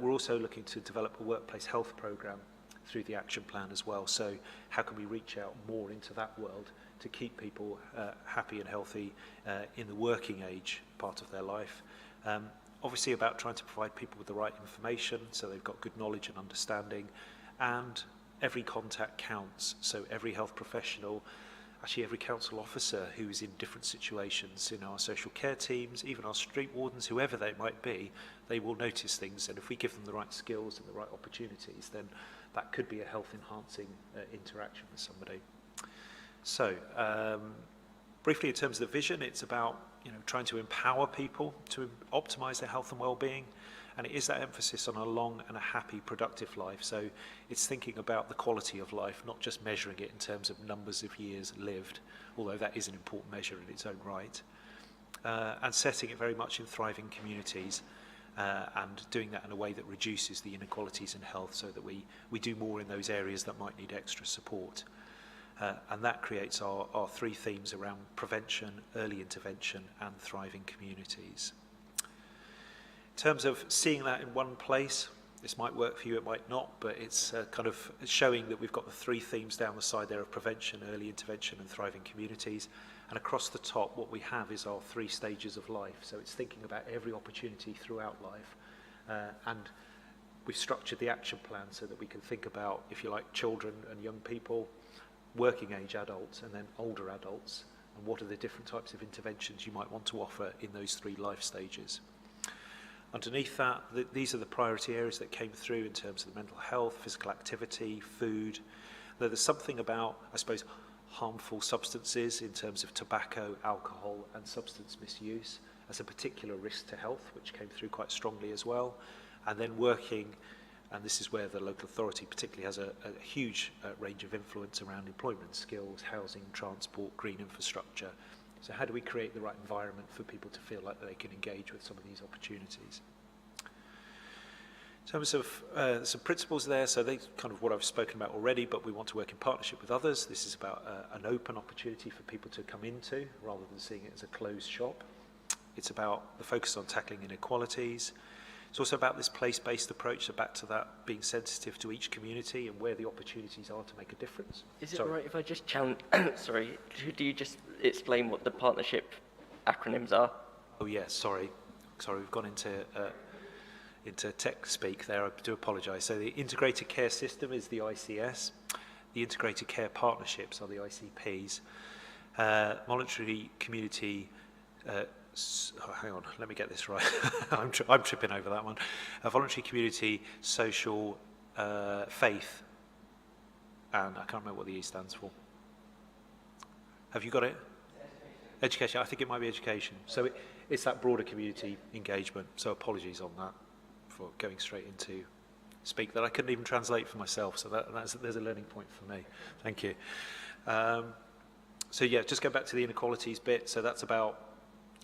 We're also looking to develop a workplace health programme through the action plan as well. So how can we reach out more into that world to keep people happy and healthy in the working age part of their life? Obviously about trying to provide people with the right information so they've got good knowledge and understanding, and every contact counts. So every health professional, actually every council officer who is in different situations, in our social care teams, even our street wardens, whoever they might be, they will notice things, and if we give them the right skills and the right opportunities, then that could be a health enhancing interaction with somebody. So briefly in terms of the vision, it's about trying to empower people to optimize their health and well-being, and it is that emphasis on a long and a happy, productive life. So it's thinking about the quality of life, not just measuring it in terms of numbers of years lived, although that is an important measure in its own right, and setting it very much in thriving communities, and doing that in a way that reduces the inequalities in health, so that we do more in those areas that might need extra support. And that creates our three themes around prevention, early intervention, and thriving communities. In terms of seeing that in one place, this might work for you, it might not, but it's kind of showing that we've got the three themes down the side there of prevention, early intervention, and thriving communities. And across the top, what we have is our three stages of life. So it's thinking about every opportunity throughout life. And we've structured the action plan so that we can think about, if you like, children and young people, working age adults and then older adults, and what are the different types of interventions you might want to offer in those 3 life stages. Underneath that, these are the priority areas that came through in terms of the mental health, physical activity, food. There's something about, I suppose, harmful substances in terms of tobacco, alcohol and substance misuse as a particular risk to health, which came through quite strongly as well. And then working, and this is where the local authority particularly has a huge range of influence around employment skills, housing, transport, green infrastructure. So how do we create the right environment for people to feel like they can engage with some of these opportunities? In terms of some principles there, so they kind of what I've spoken about already, but we want to work in partnership with others. This is about an open opportunity for people to come into rather than seeing it as a closed shop. It's about the focus on tackling inequalities. It's also about this place-based approach, so back to that being sensitive to each community and where the opportunities are to make a difference. Is it right if I just challenge, sorry, do you just explain what the partnership acronyms are? Oh yes, sorry, we've gone into tech speak there, I do apologise. So the Integrated Care System is the ICS, the Integrated Care Partnerships are the ICPs, Voluntary Community, hang on, let me get this right, I'm tripping over that one, Voluntary Community, Social, Faith, and I can't remember what the E stands for. Have you got it? Education, I think it might be education. So it's that broader community engagement, so apologies on that for going straight into speak that I couldn't even translate for myself, so there's a learning point for me. Thank you. So yeah, just go back to the inequalities bit. So that's about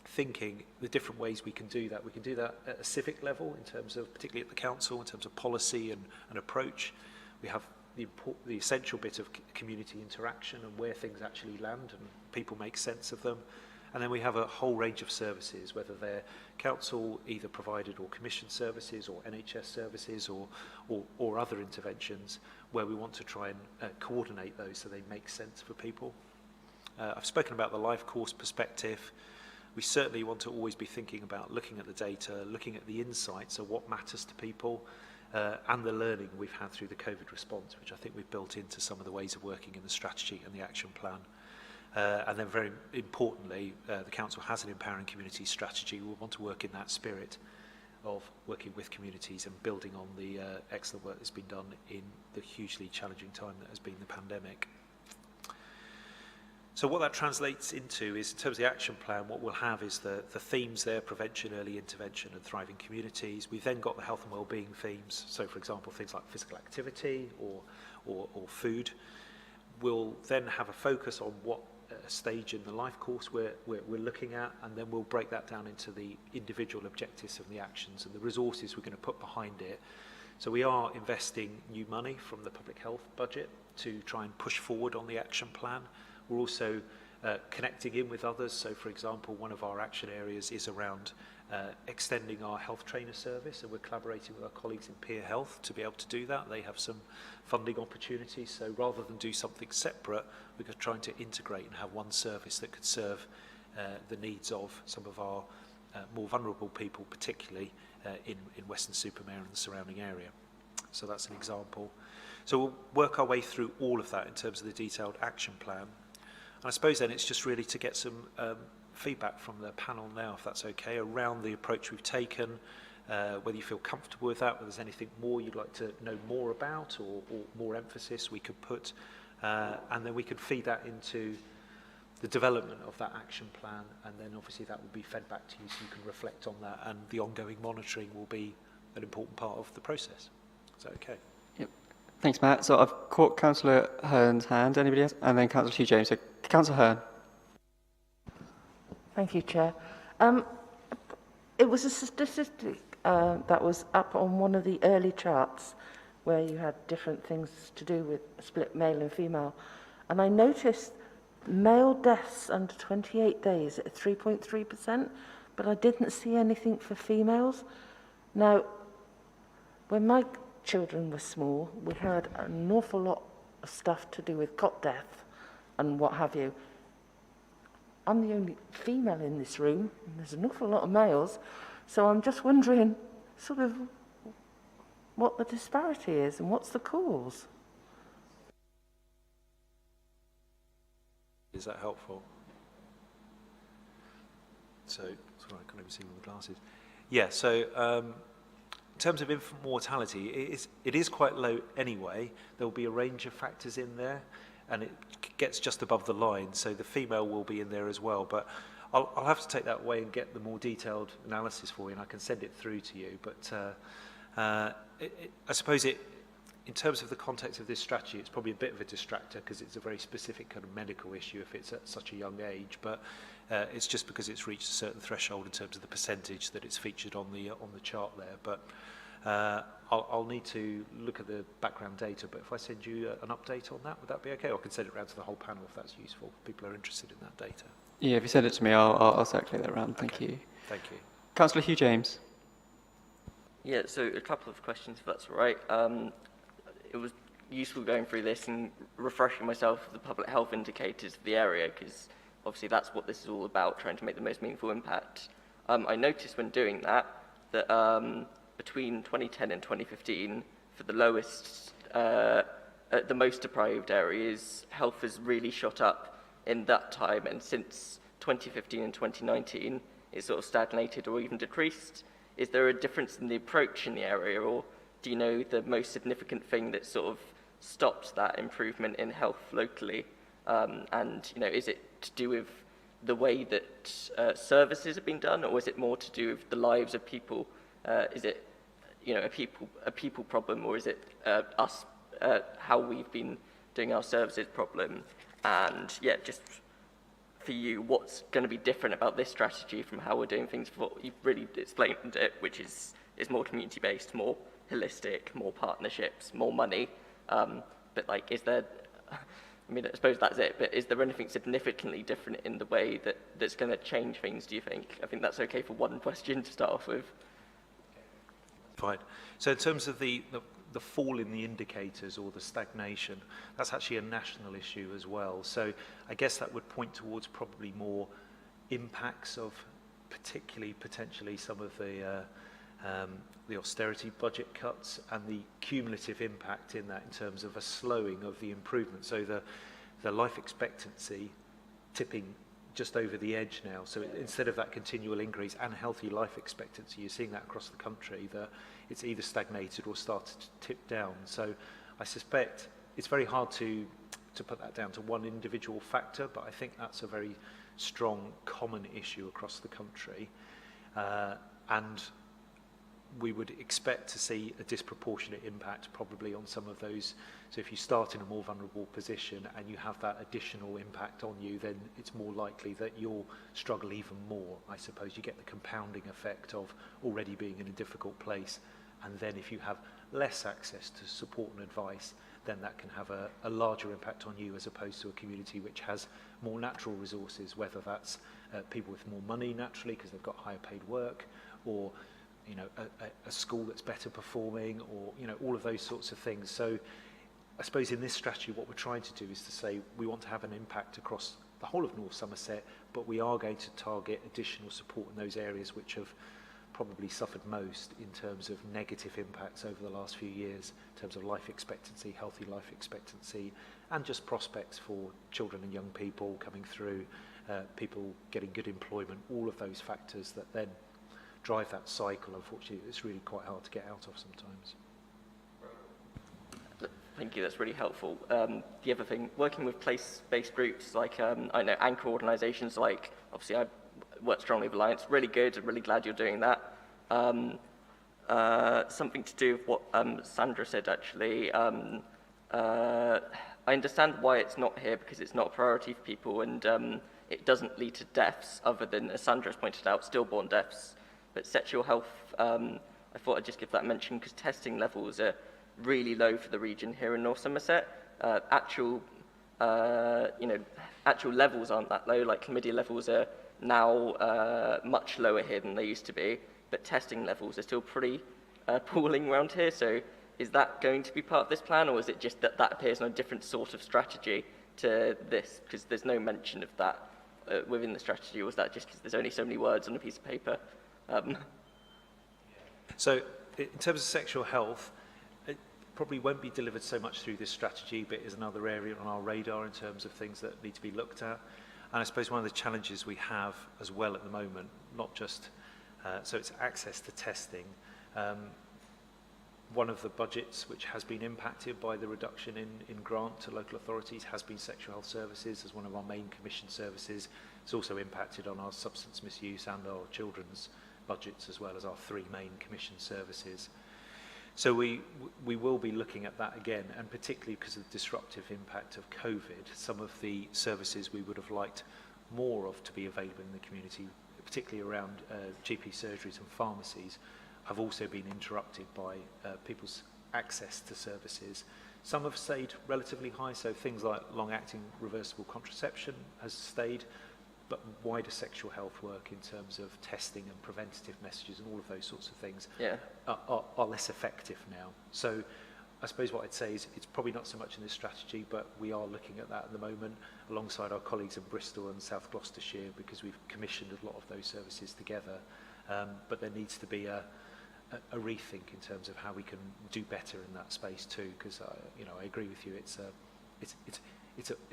thinking the different ways we can do that. We can do that at a civic level in terms of, particularly at the council, in terms of policy and approach. We have the essential bit of community interaction and where things actually land and people make sense of them. And then we have a whole range of services, whether they're council either provided or commissioned services or NHS services or other interventions, where we want to try and coordinate those so they make sense for people. I've spoken about the life course perspective. We certainly want to always be thinking about looking at the data, looking at the insights of what matters to people, and the learning we've had through the COVID response, which I think we've built into some of the ways of working in the strategy and the action plan. And then very importantly, the council has an empowering community strategy. We want to work in that spirit of working with communities and building on the excellent work that's been done in the hugely challenging time that has been the pandemic. So what that translates into is, in terms of the action plan, what we'll have is the themes there: prevention, early intervention and thriving communities. We've then got the health and wellbeing themes. So for example, things like physical activity or food. We'll then have a focus on what stage in the life course we're looking at, and then we'll break that down into the individual objectives of the actions and the resources we're going to put behind it. So we are investing new money from the public health budget to try and push forward on the action plan. We're also connecting in with others. So for example, one of our action areas is around extending our health trainer service, and we're collaborating with our colleagues in peer health to be able to do that. They have some funding opportunities, so rather than do something separate, we're trying to integrate and have one service that could serve the needs of some of our more vulnerable people, particularly in Weston-super-Mare and the surrounding area. So that's an example. So we'll work our way through all of that in terms of the detailed action plan. And I suppose then it's just really to get some feedback from the panel now, if that's okay, around the approach we've taken, whether you feel comfortable with that, whether there's anything more you'd like to know more about or more emphasis we could put, and then we could feed that into the development of that action plan, and then obviously that will be fed back to you so you can reflect on that, and the ongoing monitoring will be an important part of the process. Is that okay? Yep. Thanks, Matt. So I've caught Councillor Hearn's hand. Anybody else? And then Councillor Hugh James. So Councillor Hearn. Thank you, Chair. It was a statistic that was up on one of the early charts where you had different things to do with split male and female. And I noticed male deaths under 28 days at 3.3%, but I didn't see anything for females. Now, when my children were small, we heard an awful lot of stuff to do with cot death and what have you. I'm the only female in this room, and there's an awful lot of males, so I'm just wondering sort of what the disparity is and what's the cause. Is that helpful? So, sorry, I can't even see with the glasses. Yeah, so in terms of infant mortality, it is quite low anyway. There will be a range of factors in there, and it gets just above the line, so the female will be in there as well. But I'll have to take that away and get the more detailed analysis for you, and I can send it through to you. But I suppose in terms of the context of this strategy, it's probably a bit of a distractor because it's a very specific kind of medical issue if it's at such a young age. But it's just because it's reached a certain threshold in terms of the percentage that it's featured on the chart there. But I'll need to look at the background data. But if I send you an update on that, would that be okay? Or I can send it around to the whole panel if that's useful. People are interested in that data. Yeah, if you send it to me, I'll circulate that around. Thank you. Thank you. Councillor Hugh James. Yeah, so a couple of questions, if that's all right. It was useful going through this and refreshing myself with the public health indicators of the area, because obviously that's what this is all about, trying to make the most meaningful impact. I noticed when doing that between 2010 and 2015, for the lowest, the most deprived areas, health has really shot up in that time, and since 2015 and 2019, it's sort of stagnated or even decreased. Is there a difference in the approach in the area, or do you know the most significant thing that sort of stopped that improvement in health locally? And, is it to do with the way that services have been done, or is it more to do with the lives of people? Is it, a people problem, or is it us, how we've been doing our services problem? And, yeah, just for you, what's going to be different about this strategy from how we're doing things? You've really explained it, which is more community-based, more holistic, more partnerships, more money. But is there, I suppose that's it, but is there anything significantly different in the way that's going to change things, do you think? I think that's okay for one question to start off with. Fine. So in terms of the fall in the indicators or the stagnation, that's actually a national issue as well. So I guess that would point towards probably more impacts of potentially some of the austerity budget cuts and the cumulative impact in that in terms of a slowing of the improvement. So the life expectancy tipping just over the edge now. So instead of that continual increase and healthy life expectancy, you're seeing that across the country, that it's either stagnated or started to tip down. So I suspect it's very hard to put that down to one individual factor, but I think that's a very strong common issue across the country. And we would expect to see a disproportionate impact probably on some of those. So if you start in a more vulnerable position and you have that additional impact on you, then it's more likely that you'll struggle even more, I suppose. You get the compounding effect of already being in a difficult place. And then if you have less access to support and advice, then that can have a larger impact on you as opposed to a community which has more natural resources, whether that's people with more money naturally because they've got higher paid work, or a school that's better performing, or all of those sorts of things. So I suppose in this strategy what we're trying to do is to say we want to have an impact across the whole of North Somerset, but we are going to target additional support in those areas which have probably suffered most in terms of negative impacts over the last few years, in terms of life expectancy, healthy life expectancy, and just prospects for children and young people coming through, people getting good employment, all of those factors that then drive that cycle. Unfortunately, it's really quite hard to get out of sometimes. Thank you, that's really helpful. The other thing, working with place-based groups like, I know, anchor organisations like, obviously I work strongly with Alliance, really good, I'm really glad you're doing that. Something to do with what Sandra said actually, I understand why it's not here because it's not a priority for people, and it doesn't lead to deaths other than, as Sandra's pointed out, stillborn deaths. But sexual health, I thought I'd just give that mention because testing levels are really low for the region here in North Somerset. Actual levels aren't that low, like chlamydia levels are now much lower here than they used to be, but testing levels are still pretty appalling around here. So is that going to be part of this plan, or is it just that appears on a different sort of strategy to this? Because there's no mention of that within the strategy, or was that just because there's only so many words on a piece of paper? So in terms of sexual health, probably won't be delivered so much through this strategy, but is another area on our radar in terms of things that need to be looked at. And I suppose one of the challenges we have as well at the moment, not just, so it's access to testing. One of the budgets which has been impacted by the reduction in grant to local authorities has been sexual health services as one of our main commission services. It's also impacted on our substance misuse and our children's budgets as well as our 3 main commission services. So we will be looking at that again, and particularly because of the disruptive impact of COVID, some of the services we would have liked more of to be available in the community, particularly around GP surgeries and pharmacies, have also been interrupted by people's access to services. Some have stayed relatively high, so things like long-acting reversible contraception has stayed, but wider sexual health work in terms of testing and preventative messages and all of those sorts of things are less effective now. So I suppose what I'd say is it's probably not so much in this strategy, but we are looking at that at the moment alongside our colleagues in Bristol and South Gloucestershire, because we've commissioned a lot of those services together. But there needs to be a rethink in terms of how we can do better in that space too, because I agree with you, it's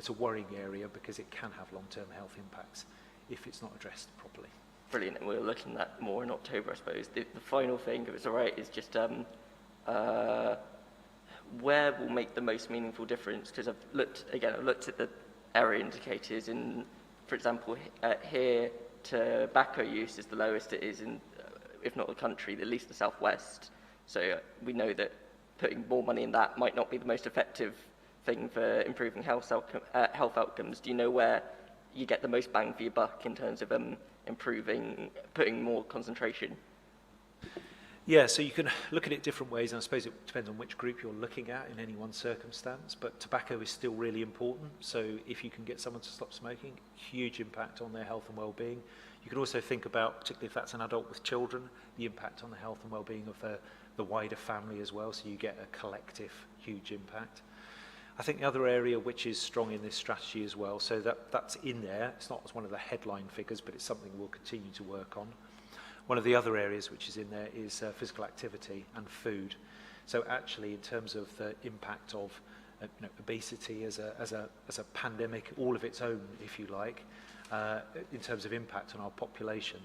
a worrying area because it can have long-term health impacts if it's not addressed properly. Brilliant, and we're looking at that more in October, I suppose. The final thing, if it's all right, is just where will make the most meaningful difference? Because I've looked at the area indicators, and for example, here tobacco use is the lowest it is in, if not the country, at least the southwest. So we know that putting more money in that might not be the most effective thing for improving health outcomes. Do you know where you get the most bang for your buck in terms of putting more concentration? Yeah, so you can look at it different ways, and I suppose it depends on which group you're looking at in any one circumstance, but tobacco is still really important. So if you can get someone to stop smoking, huge impact on their health and well-being. You can also think about, particularly if that's an adult with children, the impact on the health and well-being of the wider family as well, so you get a collective huge impact. I think the other area which is strong in this strategy as well, so that's in there, it's not one of the headline figures, but it's something we'll continue to work on. One of the other areas which is in there is physical activity and food. So actually, in terms of the impact of obesity as a pandemic, all of its own, if you like, in terms of impact on our population,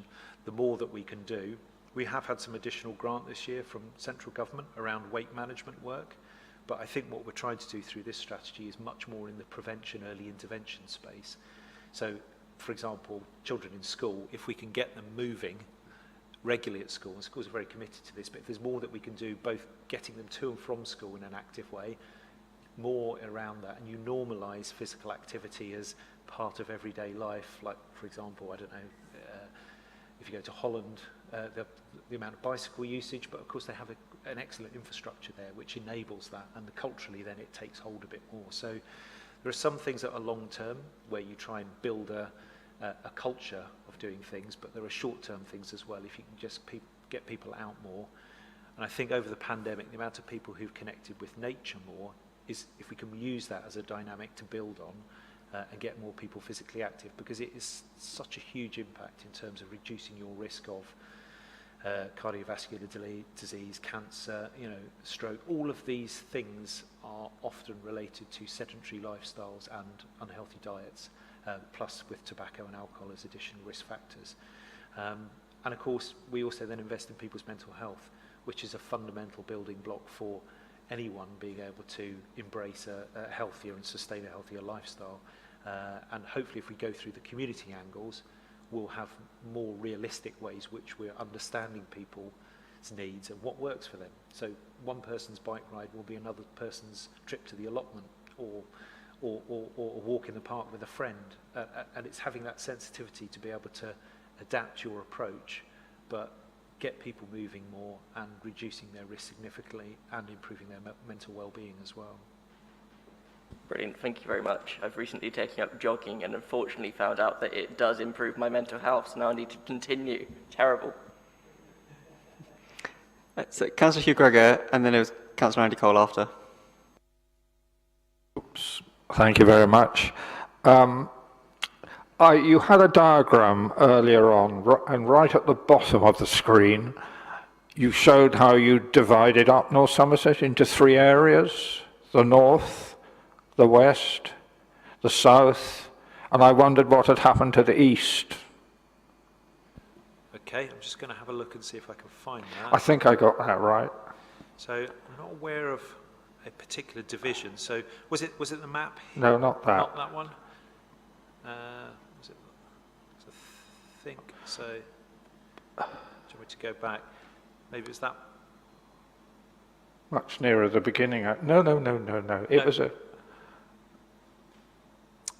the more that we can do. We have had some additional grant this year from central government around weight management work, but I think what we're trying to do through this strategy is much more in the prevention, early intervention space. So, for example, children in school, if we can get them moving regularly at school, and schools are very committed to this, but if there's more that we can do, both getting them to and from school in an active way, more around that, and you normalise physical activity as part of everyday life, like, for example, I don't know, if you go to Holland, the amount of bicycle usage, but of course they have an excellent infrastructure there which enables that, and culturally then it takes hold a bit more. So there are some things that are long term where you try and build a culture of doing things, but there are short-term things as well if you can just get people out more. And I think over the pandemic, the amount of people who've connected with nature more is, if we can use that as a dynamic to build on and get more people physically active, because it is such a huge impact in terms of reducing your risk of cardiovascular disease, cancer, stroke. All of these things are often related to sedentary lifestyles and unhealthy diets. Plus with tobacco and alcohol as additional risk factors. And of course, we also then invest in people's mental health, which is a fundamental building block for anyone being able to embrace a healthier and sustain a healthier lifestyle. And hopefully if we go through the community angles, we'll have more realistic ways which we're understanding people's needs and what works for them. So one person's bike ride will be another person's trip to the allotment, or walk in the park with a friend, and it's having that sensitivity to be able to adapt your approach, but get people moving more and reducing their risk significantly and improving their mental well-being as well. Brilliant, thank you very much. I've recently taken up jogging and unfortunately found out that it does improve my mental health, so now I need to continue. Terrible. So Councillor Hugh Gregor, and then it was Councillor Andy Cole after. Oops. Thank you very much. You had a diagram earlier on, and right at the bottom of the screen, you showed how you divided up North Somerset into 3 areas, the north, the west, the south, and I wondered what had happened to the east. Okay, I'm just going to have a look and see if I can find that. I think I got that right. So I'm not aware of a particular division. So was it the map? No, not that. Not that one. Was it? I think so. Do you want me to go back? Maybe it was that. Much nearer the beginning. No. It was a...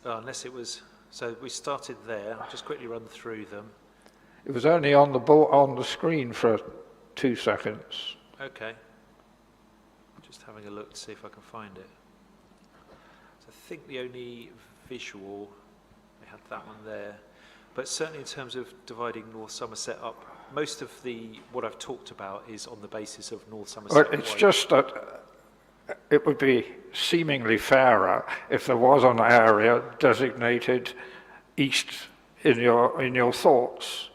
Oh, unless it was. So we started there. I'll just quickly run through them. It was only on the screen for 2 seconds. Okay. Just having a look to see if I can find it. So I think the only visual, we had that one there. But certainly in terms of dividing North Somerset up, most of what I've talked about is on the basis of North Somerset. Well, it's just that it would be seemingly fairer if there was an area designated east in your thoughts.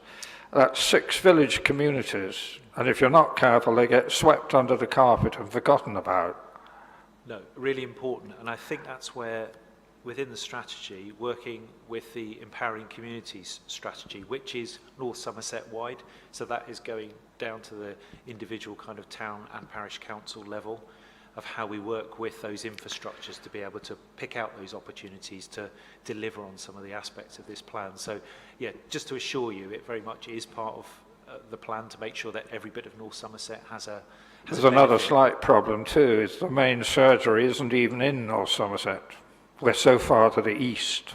That's 6 village communities, and if you're not careful, they get swept under the carpet and forgotten about. No, really important, and I think that's where, within the strategy, working with the Empowering Communities strategy, which is North Somerset wide, so that is going down to the individual kind of town and parish council level, of how we work with those infrastructures to be able to pick out those opportunities to deliver on some of the aspects of this plan. So, yeah, just to assure you, it very much is part of the plan to make sure that every bit of North Somerset has a There's another slight problem too, is the main surgery isn't even in North Somerset. We're so far to the east.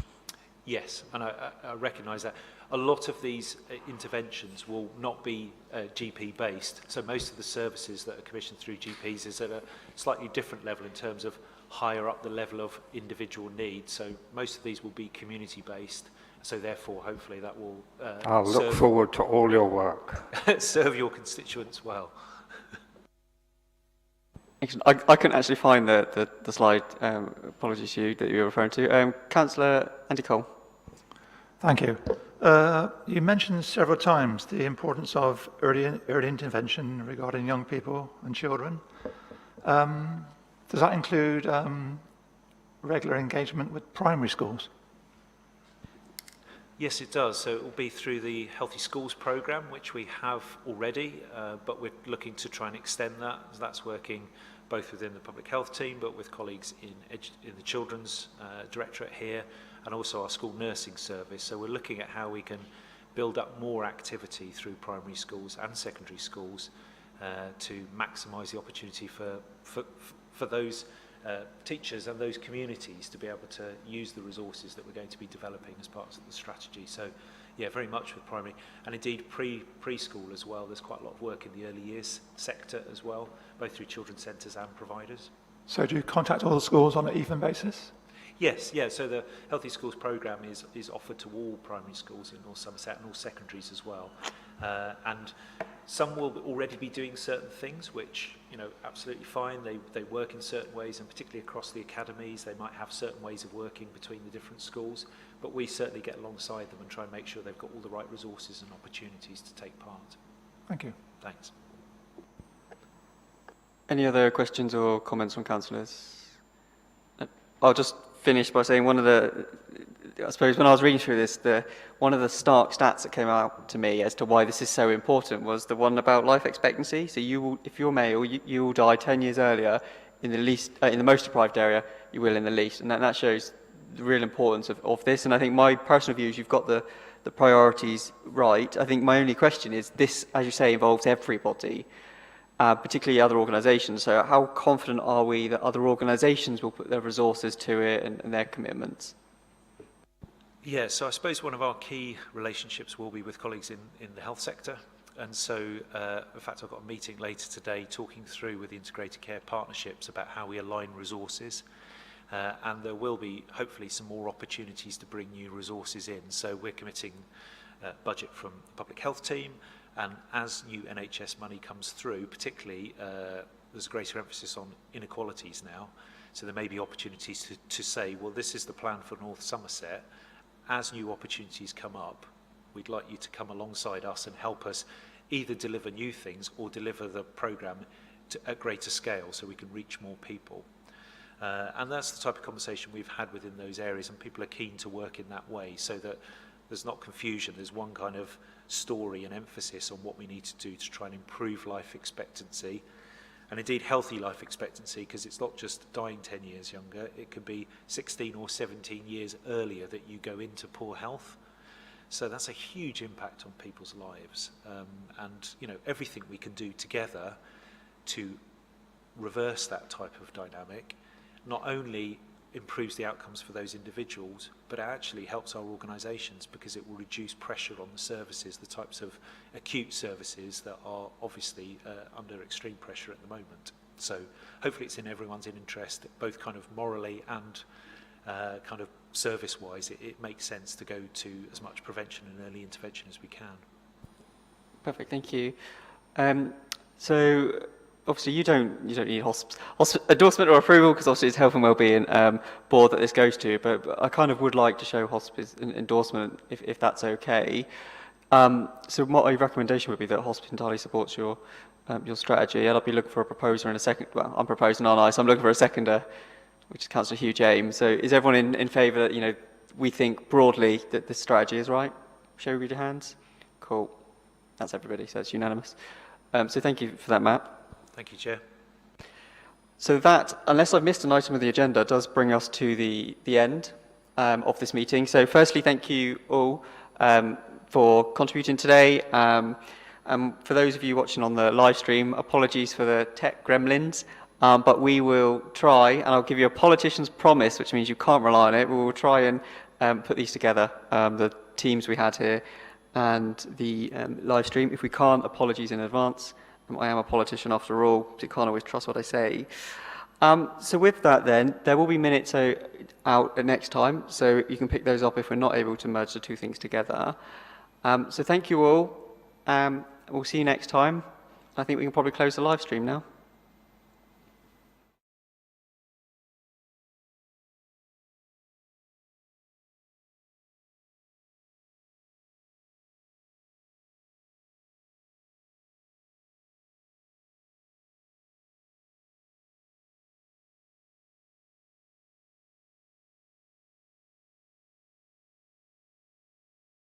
Yes, and I recognise that. A lot of these interventions will not be GP based, so most of the services that are commissioned through GPs is at a slightly different level in terms of higher up the level of individual needs. So most of these will be community based, so therefore hopefully that will I'll look forward to all your work. serve your constituents well. I couldn't actually find the slide, apologies to you, that you were referring to. Councillor Andy Cole. Thank you. You mentioned several times the importance of early intervention regarding young people and children. Does that include regular engagement with primary schools? Yes, it does. So it will be through the Healthy Schools programme, which we have already, but we're looking to try and extend that. So that's working both within the public health team, but with colleagues in the children's directorate here, and also our school nursing service. So we're looking at how we can build up more activity through primary schools and secondary schools to maximise the opportunity for those teachers and those communities to be able to use the resources that we're going to be developing as part of the strategy. So yeah, very much with primary, and indeed preschool as well. There's quite a lot of work in the early years sector as well, both through children's centres and providers. So do you contact all the schools on an even basis? Yes, yeah, so the Healthy Schools programme is offered to all primary schools in North Somerset and all secondaries as well. And some will already be doing certain things, which, you know, absolutely fine. They work in certain ways, and particularly across the academies, they might have certain ways of working between the different schools. But we certainly get alongside them and try and make sure they've got all the right resources and opportunities to take part. Thank you. Thanks. Any other questions or comments from councillors? I'll just finish by saying I suppose when I was reading through this, one of the stark stats that came out to me as to why this is so important was the one about life expectancy. So if you're male, you will die 10 years earlier in the most deprived area, you will in the least. And that shows the real importance of this. And I think my personal view is you've got the priorities right. I think my only question is this, as you say, involves everybody. Particularly other organisations. So how confident are we that other organisations will put their resources to it and their commitments? Yeah, so I suppose one of our key relationships will be with colleagues in the health sector. And so, in fact, I've got a meeting later today talking through with the integrated care partnerships about how we align resources. And there will be, hopefully, some more opportunities to bring new resources in. So we're committing budget from the public health team. And as new NHS money comes through, particularly there's a greater emphasis on inequalities now. So there may be opportunities to say, well, this is the plan for North Somerset. As new opportunities come up, we'd like you to come alongside us and help us either deliver new things or deliver the programme at greater scale so we can reach more people. And that's the type of conversation we've had within those areas, and people are keen to work in that way so that there's not confusion. There's one kind of story and emphasis on what we need to do to try and improve life expectancy, and indeed healthy life expectancy, because it's not just dying 10 years younger, it could be 16 or 17 years earlier that you go into poor health. So that's a huge impact on people's lives. And you know, everything we can do together to reverse that type of dynamic not only improves the outcomes for those individuals, but it actually helps our organisations, because it will reduce pressure on the services, the types of acute services that are obviously under extreme pressure at the moment. So hopefully it's in everyone's interest, both kind of morally and kind of service-wise. It makes sense to go to as much prevention and early intervention as we can. Perfect, thank you. So obviously you don't need endorsement or approval, because obviously it's health and wellbeing board that this goes to, but I kind of would like to show hospice an endorsement if that's okay. So my recommendation would be that hospice entirely supports your strategy, and I'll be looking for a proposer in a second. Well, I'm proposing, aren't I? So I'm looking for a seconder, which counts as a huge aim. So is everyone in favour that, you know, we think broadly that this strategy is right? Show me your hands. Cool. That's everybody, so it's unanimous. So thank you for that, Matt. Thank you, Chair. So that, unless I've missed an item of the agenda, does bring us to the end of this meeting. So firstly, thank you all for contributing today. For those of you watching on the live stream, apologies for the tech gremlins, but we will try, and I'll give you a politician's promise, which means you can't rely on it. We will try and put these together, the teams we had here and the live stream. If we can't, apologies in advance. I am a politician after all, so you can't always trust what I say. So with that then, there will be minutes out at next time, so you can pick those up if we're not able to merge the two things together. So thank you all. We'll see you next time. I think we can probably close the live stream now.